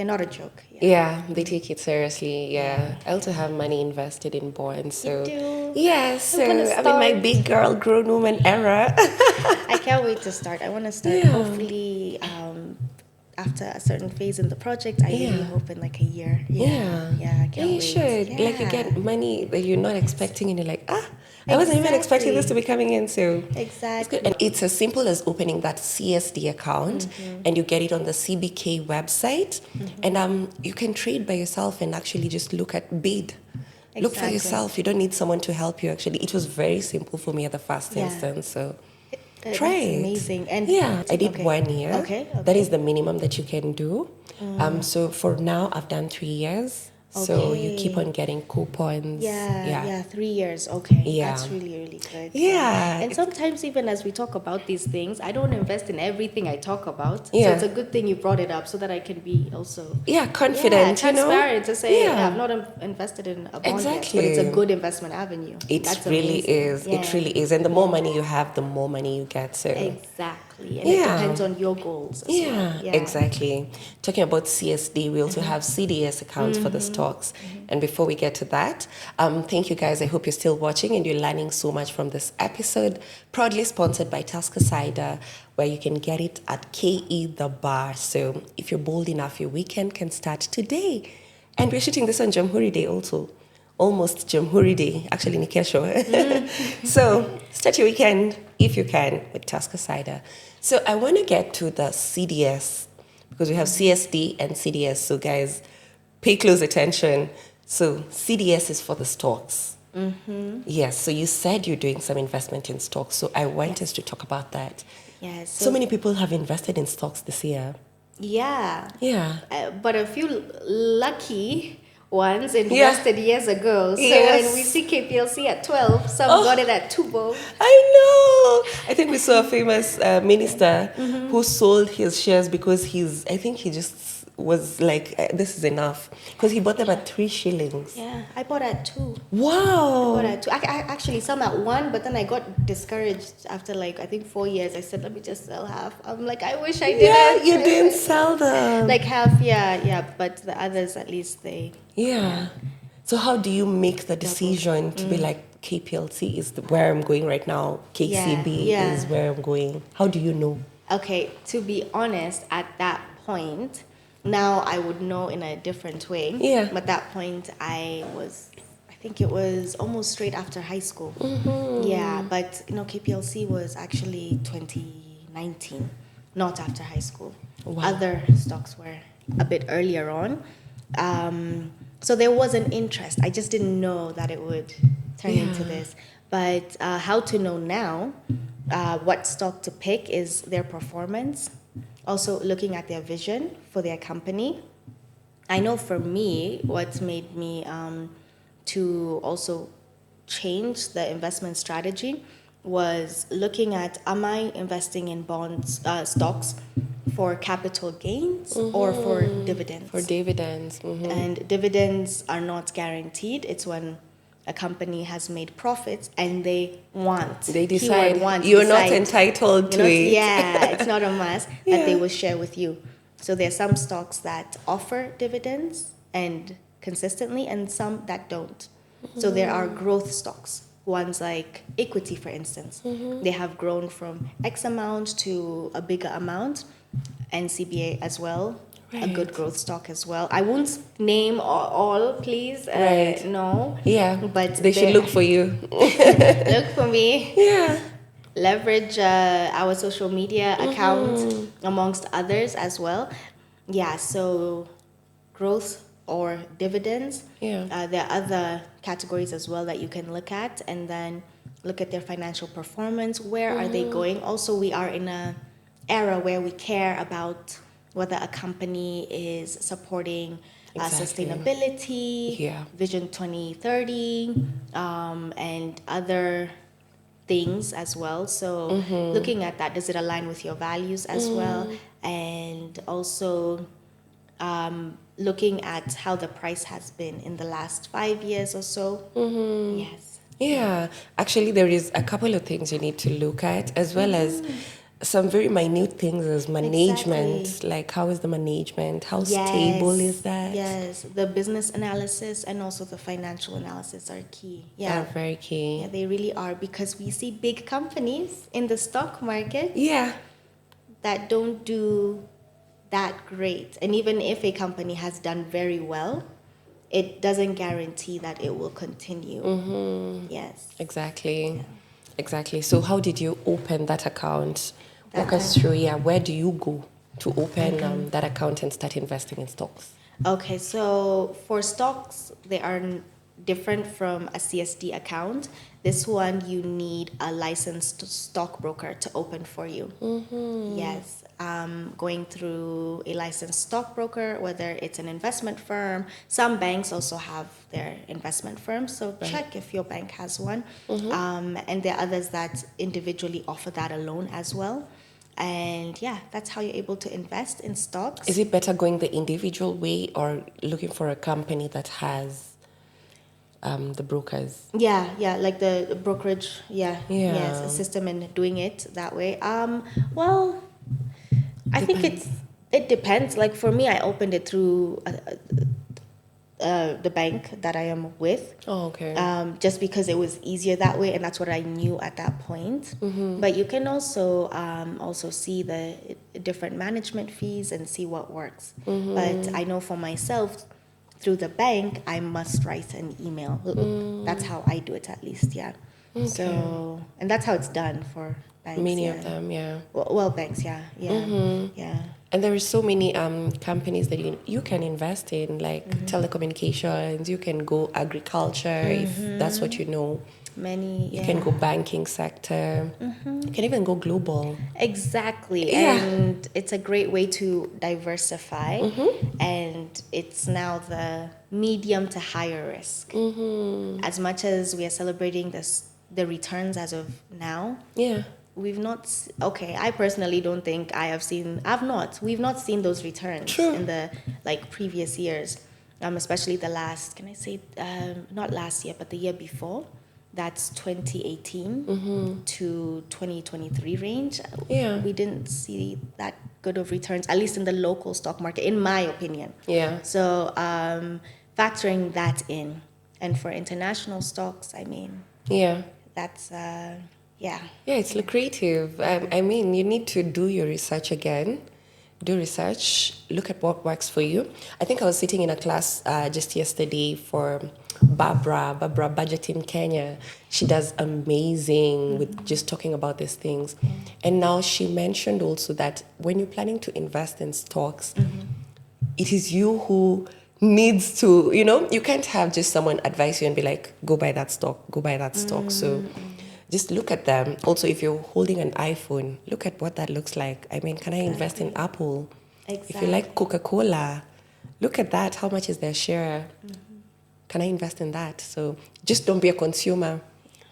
Speaker 1: not a joke.
Speaker 2: Yeah, they take it seriously. Yeah. I also have money invested in bonds. So,
Speaker 1: You do?
Speaker 2: yeah, so
Speaker 1: gonna
Speaker 2: I'm in my
Speaker 1: start.
Speaker 2: big girl, grown woman era.
Speaker 1: I can't wait to start. I want to start
Speaker 2: Yeah.
Speaker 1: hopefully after a certain phase in the project. I really hope in like a year. Yeah, I can't
Speaker 2: You
Speaker 1: wait.
Speaker 2: should. Like, you
Speaker 1: Yeah.
Speaker 2: get money that you're not expecting, and you're like, I wasn't even expecting this to be coming in. So, it's good. And it's as simple as opening that CSD account, and you get it on the CBK website, and you can trade by yourself and actually just look at bid. Look for
Speaker 1: Exactly.
Speaker 2: yourself. You don't need someone to help you. Actually, it was very simple for me at the first
Speaker 1: Yeah.
Speaker 2: instance. So,
Speaker 1: That's
Speaker 2: try it.
Speaker 1: amazing. And
Speaker 2: Yeah, I did
Speaker 1: okay.
Speaker 2: 1 year.
Speaker 1: Okay.
Speaker 2: That is the minimum that you can do. So for now, I've done 3 years. So you keep on getting coupons.
Speaker 1: Yeah, 3 years. Okay.
Speaker 2: Yeah.
Speaker 1: That's really, really good.
Speaker 2: Yeah.
Speaker 1: And sometimes even as we talk about these things, I don't invest in everything I talk about. So
Speaker 2: Yeah.
Speaker 1: it's a good thing you brought it up so that I can be also
Speaker 2: Confident,
Speaker 1: transparent to say
Speaker 2: Yeah.
Speaker 1: I've not invested in a bond yet, but
Speaker 2: Exactly.
Speaker 1: it's a good investment avenue.
Speaker 2: It
Speaker 1: That's
Speaker 2: really
Speaker 1: amazing.
Speaker 2: is.
Speaker 1: Yeah.
Speaker 2: It really is. And the more money you have, the more money you get. So
Speaker 1: Exactly. And it depends on your goals as well. Yeah.
Speaker 2: Exactly. Talking about CSD, we also have CDS accounts for the stocks. And before we get to that, thank you guys. I hope you're still watching and you're learning so much from this episode. Proudly sponsored by Tusker Cider, where you can get it at KE The Bar. So if you're bold enough, your weekend can start today. And we're shooting this on Jamhuri Day also. Almost Jamhuri Day, actually, Nikesho. So start your weekend if you can with Tusker Cider. So I want to get to the CDS because we have CSD and CDS. So guys, pay close attention. So CDS is for the stocks. Yes. So you said you're doing some investment in stocks. So I want us to talk about that.
Speaker 1: Yes.
Speaker 2: So many people have invested in stocks this year.
Speaker 1: Yeah.
Speaker 2: Yeah.
Speaker 1: But a few lucky ones invested years ago. So
Speaker 2: Yes.
Speaker 1: when we see KPLC at 12, some got it at 2 bob.
Speaker 2: I know. I think we saw a famous minister who sold his shares because I think he just was like, this is enough. Because he bought them at 3 shillings.
Speaker 1: Yeah, I bought at 2.
Speaker 2: Wow.
Speaker 1: But I actually some at 1, but then I got discouraged after like I think 4 years. I said, let me just sell half. I'm like, I wish I didn't.
Speaker 2: Yeah, you didn't sell them.
Speaker 1: Like half, yeah. But the others, at least they.
Speaker 2: Yeah. So how do you make the decision to be like, KPLC is where I'm going right now, KCB is where I'm going? How do you know?
Speaker 1: Okay, to be honest, at that point, now I would know in a different way.
Speaker 2: Yeah.
Speaker 1: But at that point, I think it was almost straight after high school. Yeah, but KPLC was actually 2019, not after high school.
Speaker 2: Wow.
Speaker 1: Other stocks were a bit earlier on. So there was an interest. I just didn't know that it would turn into this. But how to know now what stock to pick is their performance. Also looking at their vision for their company. I know for me, what made me to also change the investment strategy was looking at, am I investing in bonds, stocks for capital gains or for dividends?
Speaker 2: For dividends.
Speaker 1: And dividends are not guaranteed. It's when a company has made profits and they
Speaker 2: decide
Speaker 1: want,
Speaker 2: you're not entitled to it.
Speaker 1: Yeah, it's not a must that they will share with you. So there are some stocks that offer dividends and consistently and some that don't. So there are growth stocks. Ones like equity, for instance. They have grown from X amount to a bigger amount. NCBA as well. A good growth stock as well. I won't name all please. No.
Speaker 2: Yeah.
Speaker 1: But
Speaker 2: they should look for you.
Speaker 1: Look for me.
Speaker 2: Yeah.
Speaker 1: Leverage our social media account amongst others as well. Yeah, so growth or dividends.
Speaker 2: Yeah.
Speaker 1: There are other categories as well that you can look at and then look at their financial performance. Where are they going? Also, we are in an era where we care about whether a company is supporting sustainability, Vision 2030, and other things as well. So looking at that, does it align with your values as well? And also looking at how the price has been in the last 5 years or so. Yes.
Speaker 2: Yeah, actually, there is a couple of things you need to look at, as well as some very minute things as management.
Speaker 1: Exactly.
Speaker 2: Like, how is the management? How stable is that?
Speaker 1: Yes, the business analysis and also the financial analysis are key. Yeah.
Speaker 2: Are very key.
Speaker 1: Yeah, they really are, because we see big companies in the stock market
Speaker 2: Yeah.
Speaker 1: that don't do that great. And even if a company has done very well, it doesn't guarantee that it will continue. Yes.
Speaker 2: Exactly. Exactly. So, how did you open that account? Walk us
Speaker 1: That-
Speaker 2: through. Yeah, where do you go to open that account and start investing in stocks?
Speaker 1: Okay, so for stocks, they are different from a CSD account. This one, you need a licensed stockbroker to open for you. Yes, going through a licensed stockbroker, whether it's an investment firm. Some banks also have their investment firms, so check if your bank has one. And there are others that individually offer that alone as well. And yeah, that's how you're able to invest in stocks.
Speaker 2: Is it better going the individual way or looking for a company that has the brokers?
Speaker 1: Yeah, like the brokerage, yes,
Speaker 2: Yeah.
Speaker 1: a system in doing it that way. Well, I think it depends. Like for me, I opened it through the bank that I am with.
Speaker 2: Oh, okay.
Speaker 1: Just because it was easier that way, and that's what I knew at that point. But you can also see the different management fees and see what works. But I know for myself, through the bank, I must write an email. That's how I do it, at least. Yeah. So, and that's how it's done for banks.
Speaker 2: Many of them, yeah.
Speaker 1: Well, banks, yeah.
Speaker 2: And there are so many companies that you can invest in, like telecommunications. You can go agriculture if that's what you know.
Speaker 1: Many.
Speaker 2: You can go banking sector. You can even go global.
Speaker 1: Exactly.
Speaker 2: Yeah.
Speaker 1: And it's a great way to diversify. And it's now the medium to higher risk. As much as we are celebrating the returns as of now,
Speaker 2: Yeah.
Speaker 1: we've not, I personally don't think we've not seen those returns
Speaker 2: True.
Speaker 1: in the previous years, especially the last, can I say, not last year, but the year before. That's 2018 to 2023 range.
Speaker 2: Yeah.
Speaker 1: We didn't see that good of returns, at least in the local stock market, in my opinion.
Speaker 2: Yeah.
Speaker 1: So factoring that in, and for international stocks, I mean,
Speaker 2: Yeah.
Speaker 1: that's, yeah.
Speaker 2: Yeah, it's lucrative. I mean, you need to do your research again. Do research, look at what works for you. I think I was sitting in a class just yesterday for Barbara Budgeting Kenya. She does amazing with just talking about these things. And now she mentioned also that when you're planning to invest in stocks, it is you who needs to, you can't have just someone advise you and be like, go buy that stock, go buy that stock. So just look at them. Also, if you're holding an iPhone, look at what that looks like. I mean, can I invest in Apple?
Speaker 1: Exactly.
Speaker 2: If you like Coca-Cola, look at that. How much is their share? Can I invest in that? So just don't be a consumer.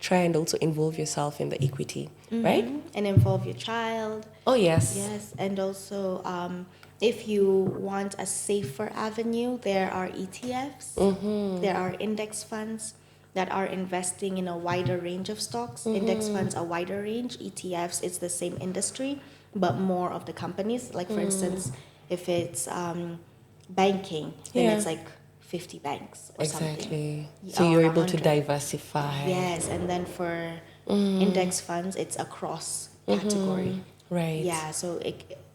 Speaker 2: Try and also involve yourself in the equity, right?
Speaker 1: And involve your child.
Speaker 2: Oh, yes.
Speaker 1: Yes, and also if you want a safer avenue, there are ETFs, there are index funds that are investing in a wider range of stocks. Index funds, a wider range. ETFs, it's the same industry, but more of the companies. Like, for instance, if it's banking, then it's like 50 banks or something.
Speaker 2: Exactly. So you're
Speaker 1: Or
Speaker 2: able to
Speaker 1: 100.
Speaker 2: diversify.
Speaker 1: Yes, and then for index funds, it's across category.
Speaker 2: Right.
Speaker 1: Yeah, so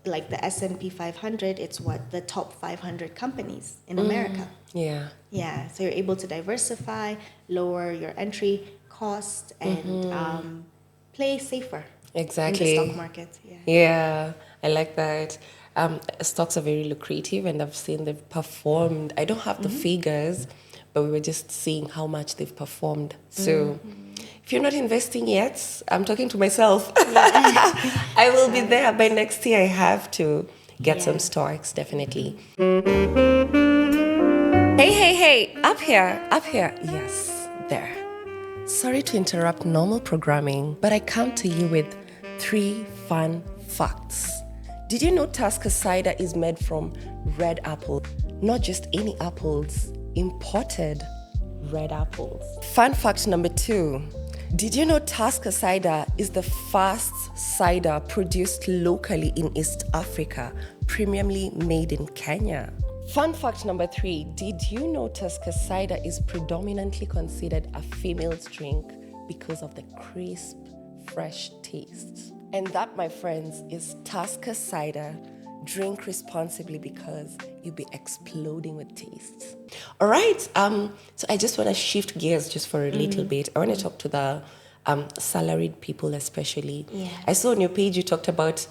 Speaker 1: like the S&P 500, it's the top 500 companies in America.
Speaker 2: Yeah.
Speaker 1: Yeah, so you're able to diversify, lower your entry cost, and play safer
Speaker 2: Exactly.
Speaker 1: in the stock market. Yeah.
Speaker 2: Yeah, I like that. Stocks are very lucrative, and I've seen they've performed. I don't have the figures, but we were just seeing how much they've performed. So if you're not investing yet, I'm talking to myself. I will be there by next year. I have to get some stocks, definitely. Hey, up here. Yes, there. Sorry to interrupt normal programming, but I come to you with 3 fun facts. Did you know Tusker cider is made from red apple? Not just any apples, imported red apples. Fun fact number 2. Did you know Tusker cider is the first cider produced locally in East Africa, premiumly made in Kenya? Fun fact number 3. Did you know Tusker cider is predominantly considered a female's drink because of the crisp, fresh taste? And that, my friends, is Tusker cider. Drink responsibly because you'll be exploding with taste. All right. So I just want to shift gears just for a little bit. I want to talk to the salaried people, especially.
Speaker 1: Yeah.
Speaker 2: I saw on your page you talked about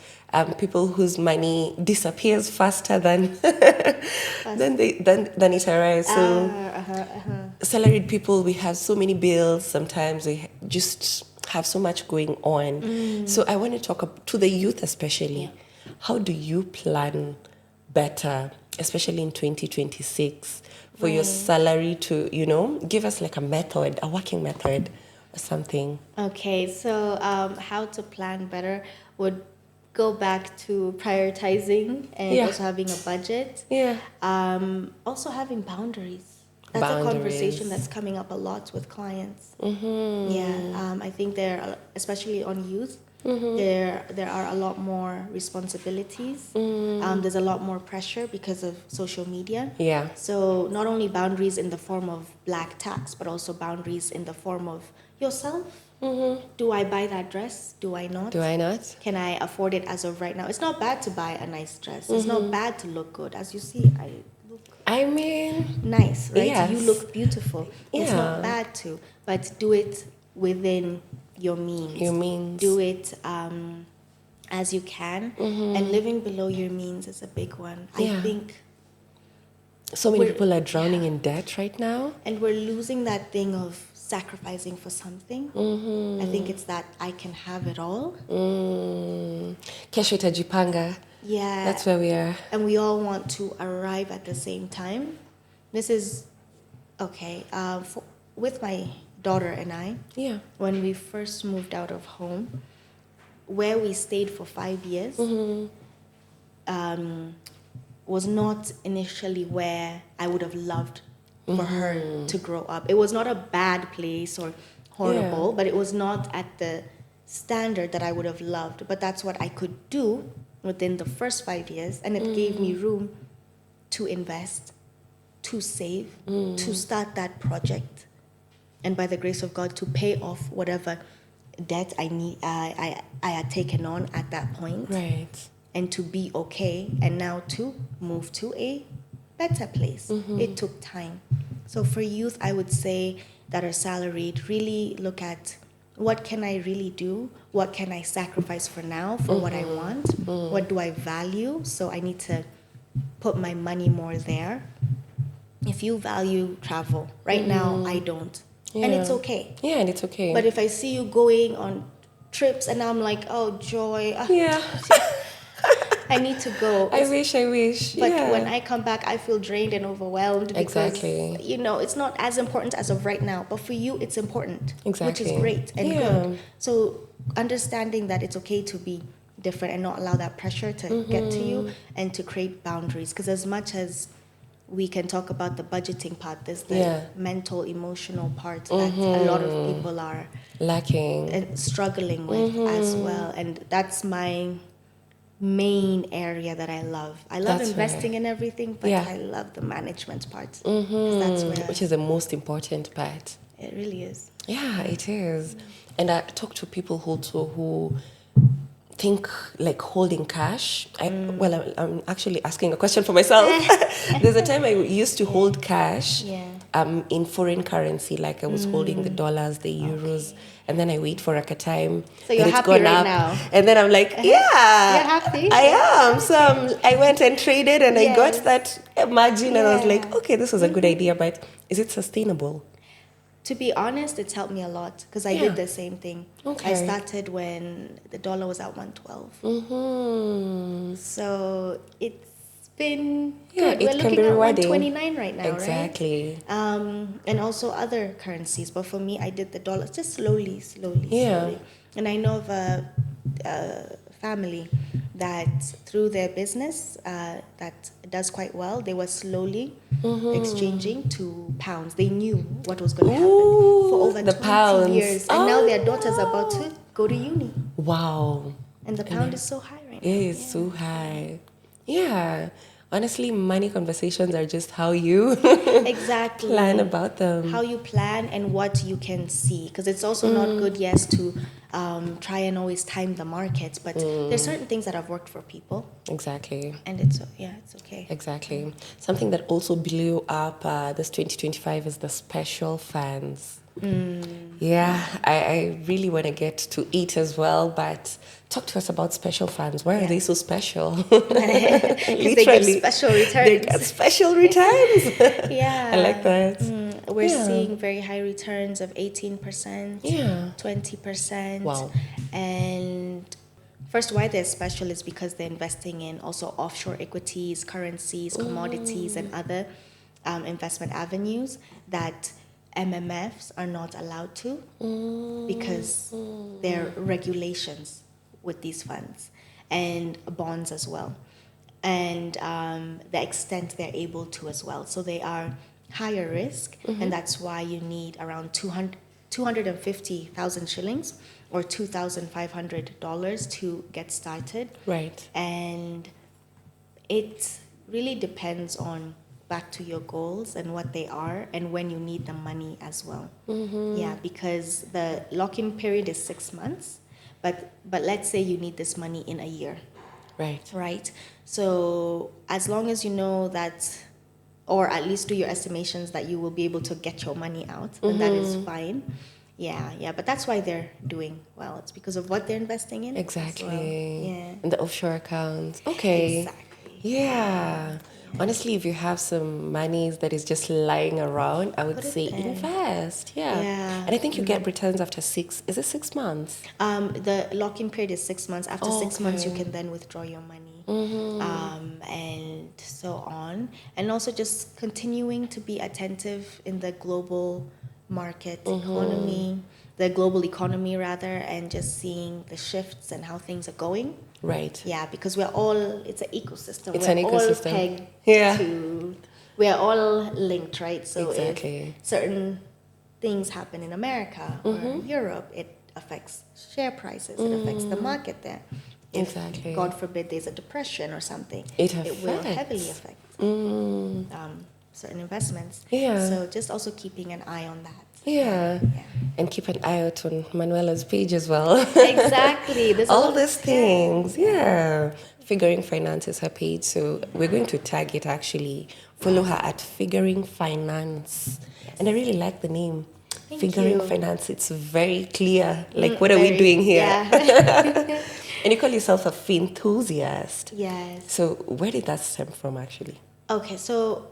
Speaker 2: people whose money disappears faster than than it arrives. So salaried people, we have so many bills. Sometimes we just have so much going on. So I want to talk to the youth, especially.
Speaker 1: Yeah.
Speaker 2: How do you plan better, especially in 2026, for your salary to, give us like a method, a working method or something?
Speaker 1: Okay, so how to plan better would go back to prioritizing and also having a budget.
Speaker 2: Yeah.
Speaker 1: Also having boundaries. That's a conversation that's coming up a lot with clients. Yeah, I think especially on youth, there are a lot more responsibilities. There's a lot more pressure because of social media.
Speaker 2: Yeah.
Speaker 1: So not only boundaries in the form of black tax, but also boundaries in the form of yourself. Do I buy that dress? Do I not?
Speaker 2: Do I not?
Speaker 1: Can I afford it as of right now? It's not bad to buy a nice dress. It's not bad to look good. As you see,
Speaker 2: I mean,
Speaker 1: nice, right?
Speaker 2: Yes.
Speaker 1: You look beautiful. It's
Speaker 2: Yeah.
Speaker 1: not bad to, but do it within your means.
Speaker 2: Your means.
Speaker 1: Do it as you can. And living below your means is a big one.
Speaker 2: Yeah.
Speaker 1: I think.
Speaker 2: So many people are drowning in debt right now.
Speaker 1: And we're losing that thing of sacrificing for something. I think it's that I can have it all.
Speaker 2: Kesho itajipanga.
Speaker 1: Yeah.
Speaker 2: That's where we are.
Speaker 1: And we all want to arrive at the same time. This is okay. With my daughter and I, when we first moved out of home, where we stayed for 5 years, was not initially where I would have loved for her to grow up. It was not a bad place or horrible, but it was not at the standard that I would have loved. But that's what I could do within the first 5 years, and it gave me room to invest, to save, to start that project, and by the grace of God, to pay off whatever debt I had taken on at that point,
Speaker 2: Right.
Speaker 1: and to be okay, and now to move to a better place. It took time. So for youth, I would say that are salaried, really look at what can I really do? What can I sacrifice for now for what I want? What do I value? So I need to put my money more there. If you value travel, right now I don't. And it's okay.
Speaker 2: Yeah, and it's okay.
Speaker 1: But if I see you going on trips and I'm like, oh, joy.
Speaker 2: Yeah.
Speaker 1: I need to go.
Speaker 2: I wish.
Speaker 1: But when I come back, I feel drained and overwhelmed because,
Speaker 2: Exactly.
Speaker 1: It's not as important as of right now. But for you, it's important, which
Speaker 2: Exactly.
Speaker 1: is great and good. So understanding that it's okay to be different and not allow that pressure to get to you and to create boundaries. Because as much as we can talk about the budgeting part, there's the mental, emotional part that a lot of people are
Speaker 2: lacking
Speaker 1: and struggling with as well. And that's my main area that I love. I love investing in everything, but I love the management part. That's where
Speaker 2: which is the most important part.
Speaker 1: it really is.
Speaker 2: Yeah, it is. And I talk to people also who think like holding cash. I'm actually asking a question for myself. There's a time I used to hold cash in foreign currency, like I was holding the dollars, the euros, and then I wait for like a time.
Speaker 1: So you're
Speaker 2: and it's
Speaker 1: happy
Speaker 2: gone
Speaker 1: right
Speaker 2: up,
Speaker 1: now?
Speaker 2: and then I'm like,
Speaker 1: You're happy?
Speaker 2: I am. So I went and traded, and I got that margin, and I was like, okay, this was a good idea, but is it sustainable?
Speaker 1: To be honest, it's helped me a lot because I did the same thing.
Speaker 2: Okay.
Speaker 1: I started when the dollar was at 112. So it's been
Speaker 2: Yeah,
Speaker 1: good.
Speaker 2: it
Speaker 1: We're
Speaker 2: can
Speaker 1: looking
Speaker 2: be
Speaker 1: at
Speaker 2: rewarding.
Speaker 1: 129 right now,
Speaker 2: Exactly.
Speaker 1: right? And also other currencies. But for me, I did the dollar just slowly,
Speaker 2: Yeah.
Speaker 1: slowly. And I know of a family that through their business that does quite well, they were slowly exchanging to pounds. They knew what was going to happen for over
Speaker 2: the
Speaker 1: 20
Speaker 2: pounds.
Speaker 1: years. And now their daughter's about to go to uni.
Speaker 2: Wow.
Speaker 1: And the pound is so high right
Speaker 2: It
Speaker 1: now.
Speaker 2: is so high. Yeah. Honestly, money conversations are just how you
Speaker 1: Exactly.
Speaker 2: plan about them.
Speaker 1: How you plan and what you can see. Because it's also not good, yes, to try and always time the markets, but there's certain things that have worked for people.
Speaker 2: Exactly.
Speaker 1: And it's okay.
Speaker 2: Exactly. Something that also blew up this 2025 is the special funds. Yeah, I really want to get to it as well, but talk to us about special funds. Why are they so special?
Speaker 1: Because they give special returns.
Speaker 2: They get special returns.
Speaker 1: Yeah.
Speaker 2: I like that.
Speaker 1: We're seeing very high returns of 18%,
Speaker 2: Yeah.
Speaker 1: 20%.
Speaker 2: Wow.
Speaker 1: And first, why they're special is because they're investing in also offshore equities, currencies, commodities, and other investment avenues that MMFs are not allowed to because there are regulations with these funds and bonds as well. And the extent they're able to as well. So they are higher risk, and that's why you need around 250,000 shillings or $2,500 to get started.
Speaker 2: Right.
Speaker 1: And it really depends on back to your goals and what they are and when you need the money as well. Yeah, because the lock-in period is 6 months, but let's say you need this money in a year. Right. So as long as you know that, or at least do your estimations that you will be able to get your money out, then that is fine. Yeah. But that's why they're doing well. It's because of what they're investing in.
Speaker 2: Exactly.
Speaker 1: As well. Yeah.
Speaker 2: And the offshore accounts. Okay.
Speaker 1: Exactly.
Speaker 2: Yeah. Honestly, if you have some monies that is just lying around, I would
Speaker 1: Put it
Speaker 2: say
Speaker 1: there.
Speaker 2: invest. Yeah.
Speaker 1: Yeah.
Speaker 2: And I think you get returns after 6. Is it 6 months?
Speaker 1: The lock-in period is 6 months. After 6 months, you
Speaker 2: Okay.
Speaker 1: can then withdraw your money. And so on. And also just continuing to be attentive in the global market economy, the global economy rather, and just seeing the shifts and how things are going.
Speaker 2: Right.
Speaker 1: Yeah, because it's an ecosystem.
Speaker 2: It's
Speaker 1: we're
Speaker 2: an ecosystem.
Speaker 1: all pegged
Speaker 2: Yeah.
Speaker 1: we're all linked, right? So
Speaker 2: Exactly.
Speaker 1: if certain things happen in America or Europe, it affects share prices, it affects the market there. If,
Speaker 2: Exactly.
Speaker 1: God forbid, there's a depression or something,
Speaker 2: It
Speaker 1: will
Speaker 2: affects.
Speaker 1: heavily affect certain investments.
Speaker 2: Yeah.
Speaker 1: So just also keeping an eye on that.
Speaker 2: Yeah. And keep an eye out on Manuela's page as well.
Speaker 1: Exactly. There's
Speaker 2: All these things. Yeah. Figuring Finance is her page. So we're going to tag it actually. Follow her at Figuring Finance. And I really like the name.
Speaker 1: Thank
Speaker 2: Figuring
Speaker 1: you.
Speaker 2: Finance. It's very clear. Like, what are we doing here?
Speaker 1: Yeah.
Speaker 2: And you call yourself a finthusiast.
Speaker 1: Yes.
Speaker 2: So where did that stem from actually?
Speaker 1: Okay, so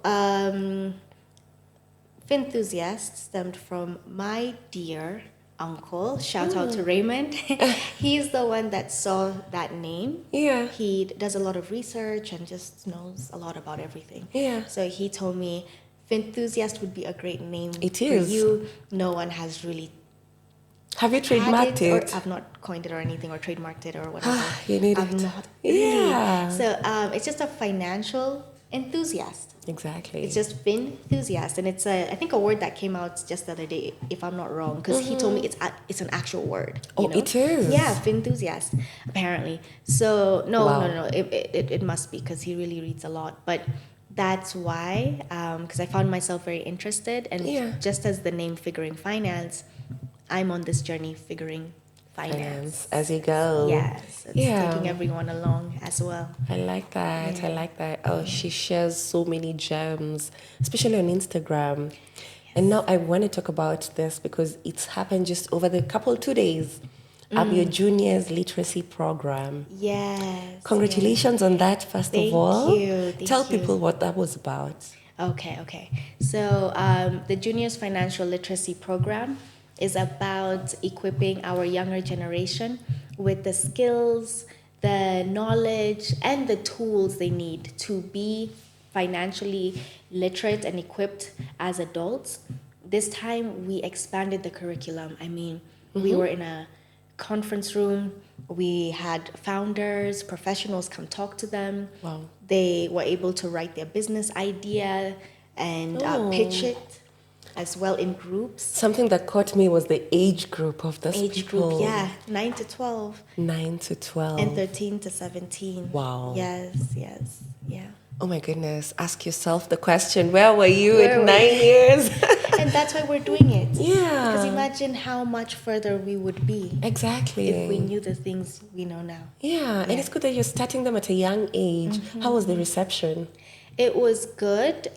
Speaker 1: Finthusiast stemmed from my dear uncle. Shout out to Raymond. He's the one that saw that name.
Speaker 2: Yeah.
Speaker 1: He does a lot of research and just knows a lot about everything.
Speaker 2: Yeah.
Speaker 1: So he told me Finthusiast would be a great name
Speaker 2: It
Speaker 1: for
Speaker 2: is.
Speaker 1: you. No one has really
Speaker 2: Have you
Speaker 1: had
Speaker 2: trademarked
Speaker 1: it, or
Speaker 2: it?
Speaker 1: I've not coined it or anything or trademarked it or whatever.
Speaker 2: You need
Speaker 1: I've
Speaker 2: it.
Speaker 1: not really.
Speaker 2: Yeah.
Speaker 1: So it's just a financial enthusiast.
Speaker 2: Exactly.
Speaker 1: It's just finthusiast, and it's I think a word that came out just the other day, if I'm not wrong, because he told me it's an actual word.
Speaker 2: Oh, it is?
Speaker 1: Yeah, finthusiast, apparently. So no,
Speaker 2: Wow.
Speaker 1: it must be because he really reads a lot, but that's why because I found myself very interested, and
Speaker 2: Yeah.
Speaker 1: just as the name Figuring Finance, I'm on this journey figuring finance.
Speaker 2: As you go.
Speaker 1: Yes, it's taking everyone along as well.
Speaker 2: I like that.
Speaker 1: Yeah.
Speaker 2: I like that. Oh, she shares so many gems, especially on Instagram. And now I want to talk about this because it's happened just over the 2 days. Your juniors literacy program.
Speaker 1: Yes.
Speaker 2: Congratulations on that, first
Speaker 1: Thank
Speaker 2: of all.
Speaker 1: you.
Speaker 2: Tell
Speaker 1: Thank you.
Speaker 2: people what that was about.
Speaker 1: Okay. So the Juniors Financial Literacy Program is about equipping our younger generation with the skills the knowledge and the tools they need to be financially literate and equipped as adults. This time we expanded the curriculum. I mean, we were in a conference room. We had founders, professionals come talk to them.
Speaker 2: Wow.
Speaker 1: They were able to write their business idea and pitch it as well in groups.
Speaker 2: Something that caught me was the age group of this
Speaker 1: Age
Speaker 2: people.
Speaker 1: group, yeah, 9 to 12
Speaker 2: 9 to 12.
Speaker 1: and 13 to 17.
Speaker 2: Wow.
Speaker 1: Yes, yeah.
Speaker 2: Oh my goodness. Ask yourself the question, where were you
Speaker 1: Where
Speaker 2: at
Speaker 1: were
Speaker 2: 9 years?
Speaker 1: And that's why we're doing it.
Speaker 2: Yeah.
Speaker 1: Because imagine how much further we would be
Speaker 2: Exactly.
Speaker 1: if we knew the things we know now.
Speaker 2: Yeah, and it's good that you're starting them at a young age. How was the reception?
Speaker 1: It was good.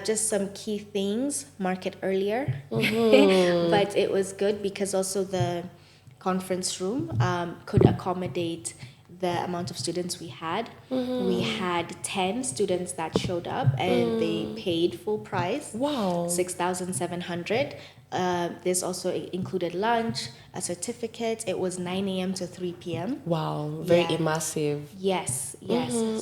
Speaker 1: Just some key things, market earlier. But it was good because also the conference room could accommodate the amount of students we had. We had 10 students that showed up and they paid full price.
Speaker 2: Wow.
Speaker 1: 6,700. This also included lunch, a certificate. It was 9 a.m. to 3 p.m.
Speaker 2: Wow, very
Speaker 1: Yeah.
Speaker 2: immersive.
Speaker 1: Yes.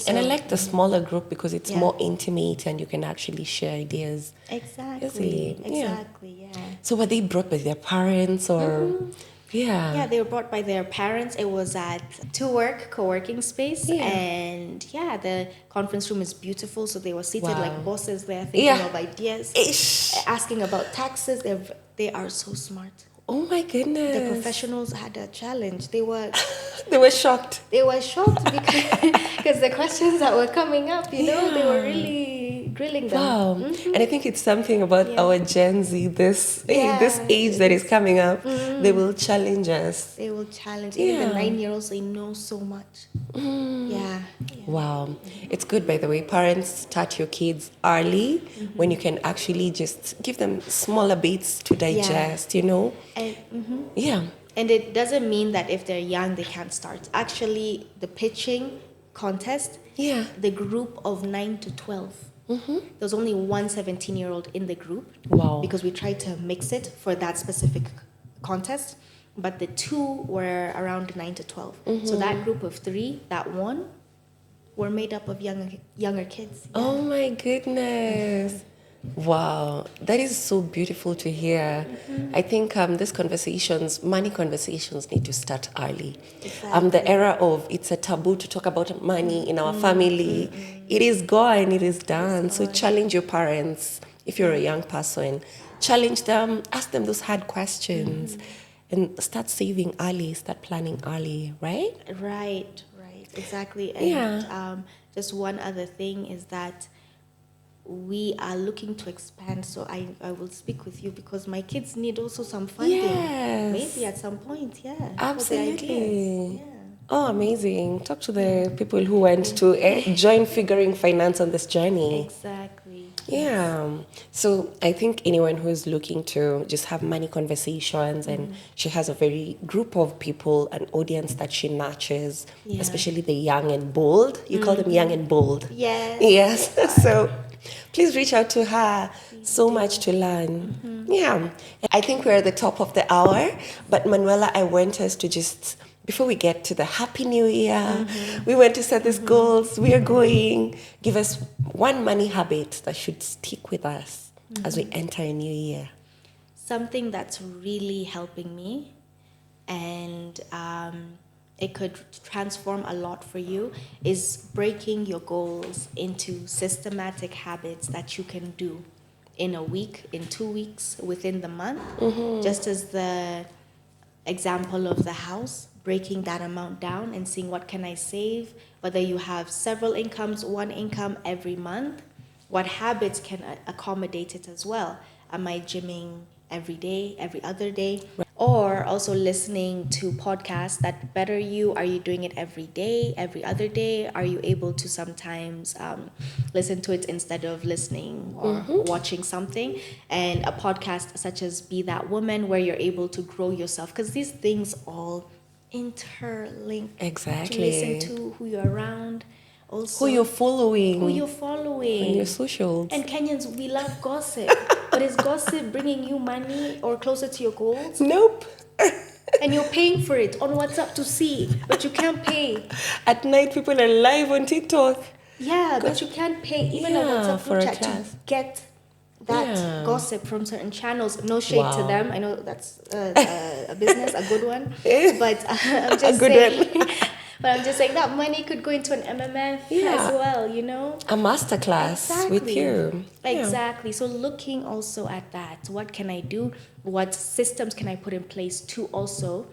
Speaker 2: And I like the smaller group because it's
Speaker 1: Yeah.
Speaker 2: more intimate and you can actually share ideas.
Speaker 1: Exactly.
Speaker 2: Yeah.
Speaker 1: Exactly. Yeah.
Speaker 2: So were they brought by their parents or?
Speaker 1: Yeah, they were brought by their parents. It was at co-working space.
Speaker 2: Yeah.
Speaker 1: And yeah, the conference room is beautiful. So they were seated
Speaker 2: Wow.
Speaker 1: like bosses there, thinking
Speaker 2: Yeah.
Speaker 1: of ideas,
Speaker 2: Ish.
Speaker 1: asking about taxes. They are so smart.
Speaker 2: Oh my goodness.
Speaker 1: The professionals had a challenge. They were
Speaker 2: shocked.
Speaker 1: shocked because the questions that were coming up, they were really grilling them.
Speaker 2: Wow. And I think it's something about
Speaker 1: Yeah.
Speaker 2: our Gen Z, this
Speaker 1: Yeah.
Speaker 2: age that is coming up, they will challenge us.
Speaker 1: They will challenge. Even
Speaker 2: Yeah.
Speaker 1: the 9-year-olds, they know so much. Yeah.
Speaker 2: Wow. It's good, by the way. Parents, start your kids early when you can actually just give them smaller bits to digest,
Speaker 1: And,
Speaker 2: Yeah.
Speaker 1: and it doesn't mean that if they're young, they can't start. Actually, the pitching contest,
Speaker 2: Yeah.
Speaker 1: the group of 9 to 12, there was only one 17-year-old in the group.
Speaker 2: Wow.
Speaker 1: Because we tried to mix it for that specific contest. But the two were around 9 to 12. So that group of 3 that won were made up of younger kids.
Speaker 2: Oh my goodness. Wow, that is so beautiful to hear. I think money conversations need to start early.
Speaker 1: Exactly.
Speaker 2: The era of it's a taboo to talk about money in our family, it is gone, it is done. So challenge your parents if you're a young person. Challenge them, ask them those hard questions, and start saving early, start planning early, right?
Speaker 1: Right, exactly. And
Speaker 2: Yeah.
Speaker 1: Just one other thing is that we are looking to expand. So I will speak with you because my kids need also some funding.
Speaker 2: Yes.
Speaker 1: Maybe at some point, for the
Speaker 2: Absolutely.
Speaker 1: ideas. Yeah.
Speaker 2: Oh, amazing. Talk to the people who went to join Figuring Finance on this journey.
Speaker 1: Exactly.
Speaker 2: Yeah. So I think anyone who is looking to just have money conversations and she has a very group of people, an audience that she nurtures,
Speaker 1: Yeah.
Speaker 2: especially the young and bold. You call them young and bold.
Speaker 1: Yes.
Speaker 2: Yes. So please reach out to her. So much to learn. Yeah. I think we're at the top of the hour, but Manuela, I want us to just, before we get to the Happy New Year, we want to set these goals. We are going. Give us one money habit that should stick with us as we enter a new year.
Speaker 1: Something that's really helping me, and it could transform a lot for you, is breaking your goals into systematic habits that you can do in a week, in 2 weeks, within the month. Just as the example of the house, breaking that amount down and seeing what can I save, whether you have several incomes, one income every month, what habits can accommodate it as well. Am I gymming every day, every other day? Or also listening to podcasts that better you. Are you doing it every day, every other day? Are you able to sometimes listen to it instead of listening or watching something? And a podcast such as Be That Woman, where you're able to grow yourself, because these things all interlink.
Speaker 2: Exactly.
Speaker 1: To listen to who you're around, also
Speaker 2: Who you're following.
Speaker 1: who you're following.
Speaker 2: On your socials.
Speaker 1: And Kenyans, we love gossip. But is gossip bringing you money or closer to your goals?
Speaker 2: Nope.
Speaker 1: And you're paying for it on WhatsApp to see, but you can't pay.
Speaker 2: At night, people are live on TikTok.
Speaker 1: Yeah, but you can't pay even a
Speaker 2: Yeah,
Speaker 1: WhatsApp
Speaker 2: for
Speaker 1: group
Speaker 2: a
Speaker 1: chat to
Speaker 2: class.
Speaker 1: get that
Speaker 2: Yeah.
Speaker 1: gossip from certain channels. No shade to
Speaker 2: Wow.
Speaker 1: them. I know that's a business, a good one. But I'm
Speaker 2: A
Speaker 1: just
Speaker 2: good
Speaker 1: saying.
Speaker 2: one.
Speaker 1: But I'm just saying that money could go into an MMF as
Speaker 2: Yeah.
Speaker 1: well, you know?
Speaker 2: A masterclass with
Speaker 1: Exactly.
Speaker 2: you. Yeah.
Speaker 1: Exactly. So looking also at that, what can I do? What systems can I put in place to also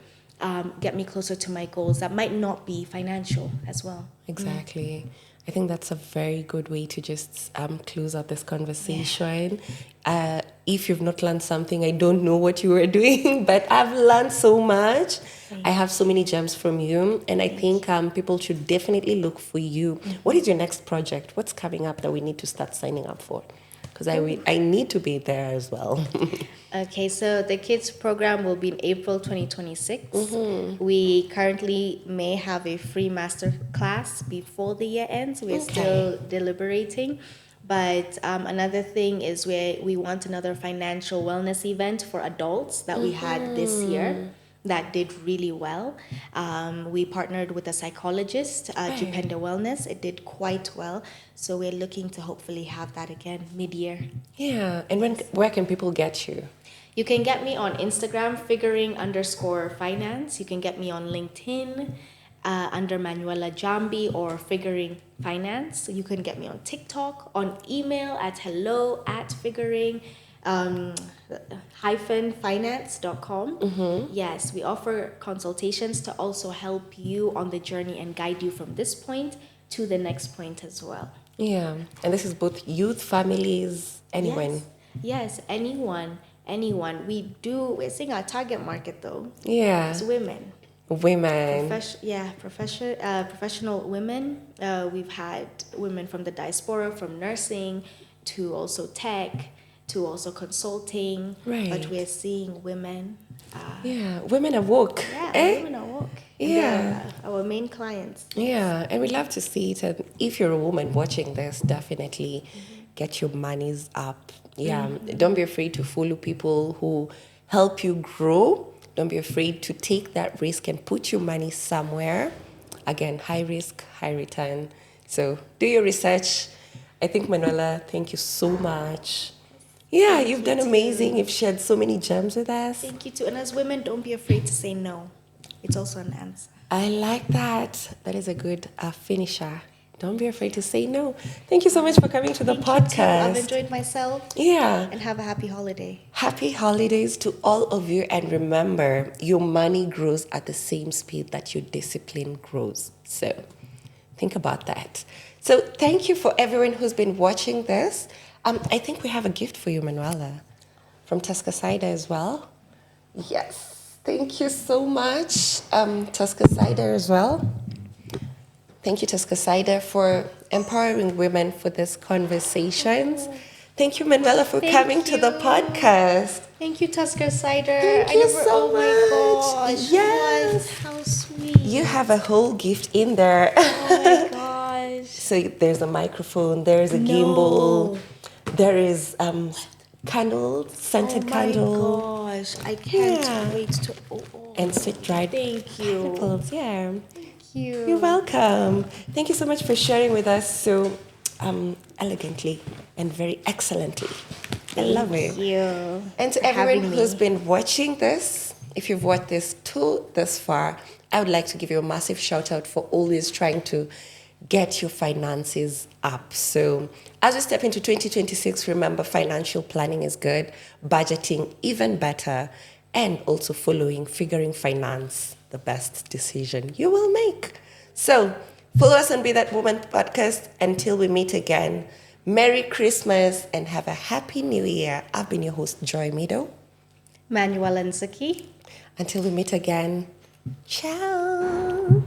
Speaker 1: get me closer to my goals that might not be financial as well?
Speaker 2: Exactly. I think that's a very good way to just close out this conversation. If you've not learned something, I don't know what you were doing, but I've learned so much. I have so many gems from you, and I think people should definitely look for you. What is your next project? What's coming up that we need to start signing up for? Because I need to be there as well.
Speaker 1: Okay, so the kids program will be in April 2026. We currently may have a free master class before the year ends. We're still deliberating. But another thing is we want another financial wellness event for adults that we had this year that did really well. We partnered with a psychologist, Jupenda Wellness. It did quite well. So we're looking to hopefully have that again mid-year.
Speaker 2: Yeah, and where can people get you?
Speaker 1: You can get me on Instagram, figuring_finance. You can get me on LinkedIn under Manuella Jambi or Figuring Finance. You can get me on TikTok, on email at hello@figuring finance.com. Yes, we offer consultations to also help you on the journey and guide you from this point to the next point as well.
Speaker 2: Yeah, and this is both youth, families, anyone.
Speaker 1: Yes, anyone. We're seeing our target market though.
Speaker 2: Yeah.
Speaker 1: It's women.
Speaker 2: Women.
Speaker 1: Professional women. We've had women from the diaspora, from nursing to also tech to also consulting.
Speaker 2: Right.
Speaker 1: But we're seeing women.
Speaker 2: Women are woke.
Speaker 1: Women are woke.
Speaker 2: Yeah.
Speaker 1: They're our main clients.
Speaker 2: Yeah, and we love to see it. And if you're a woman watching this, definitely get your monies up. Yeah, don't be afraid to follow people who help you grow. Don't be afraid to take that risk and put your money somewhere. Again, high risk, high return. So do your research. I think, Manuela, thank you so much. Yeah, you've done amazing. You've shared so many gems with us.
Speaker 1: Thank you too. And as women, don't be afraid to say no. It's also an answer.
Speaker 2: I like that. That is a good finisher. Don't be afraid to say no. Thank you so much for coming to the podcast.
Speaker 1: I've enjoyed myself.
Speaker 2: Yeah.
Speaker 1: And have a happy holiday.
Speaker 2: Happy holidays to all of you. And remember, your money grows at the same speed that your discipline grows. So think about that. So thank you for everyone who's been watching this. I think we have a gift for you, Manuela, from Tusker Cider as well. Yes. Thank you so much, Tusker Cider as well. Thank you, Tusker Cider, for empowering women for this conversations. Thank you, Manuela, for coming to the podcast.
Speaker 1: Thank you, Tusker Cider.
Speaker 2: Thank you so much.
Speaker 1: Oh my gosh.
Speaker 2: Yes.
Speaker 1: How sweet.
Speaker 2: You have a whole gift in there.
Speaker 1: Oh my gosh.
Speaker 2: So there's a microphone, there's a gimbal, there is candles, scented candle.
Speaker 1: Oh my gosh. I can't wait to...
Speaker 2: And sweet dried
Speaker 1: Thank you.
Speaker 2: pineapples. Yeah.
Speaker 1: You.
Speaker 2: You're welcome. Thank you so much for sharing with us so elegantly and very excellently. I love it.
Speaker 1: Thank you.
Speaker 2: And to everyone who's been watching this, if you've watched this this far, I would like to give you a massive shout out for always trying to get your finances up. So as we step into 2026, remember financial planning is good, budgeting even better, and also figuring finance, the best decision you will make. So follow us on Be That Woman podcast. Until we meet again, Merry Christmas and have a Happy New Year. I've been your host, Joy Mido.
Speaker 1: Manuella Nzukie.
Speaker 2: Until we meet again, ciao.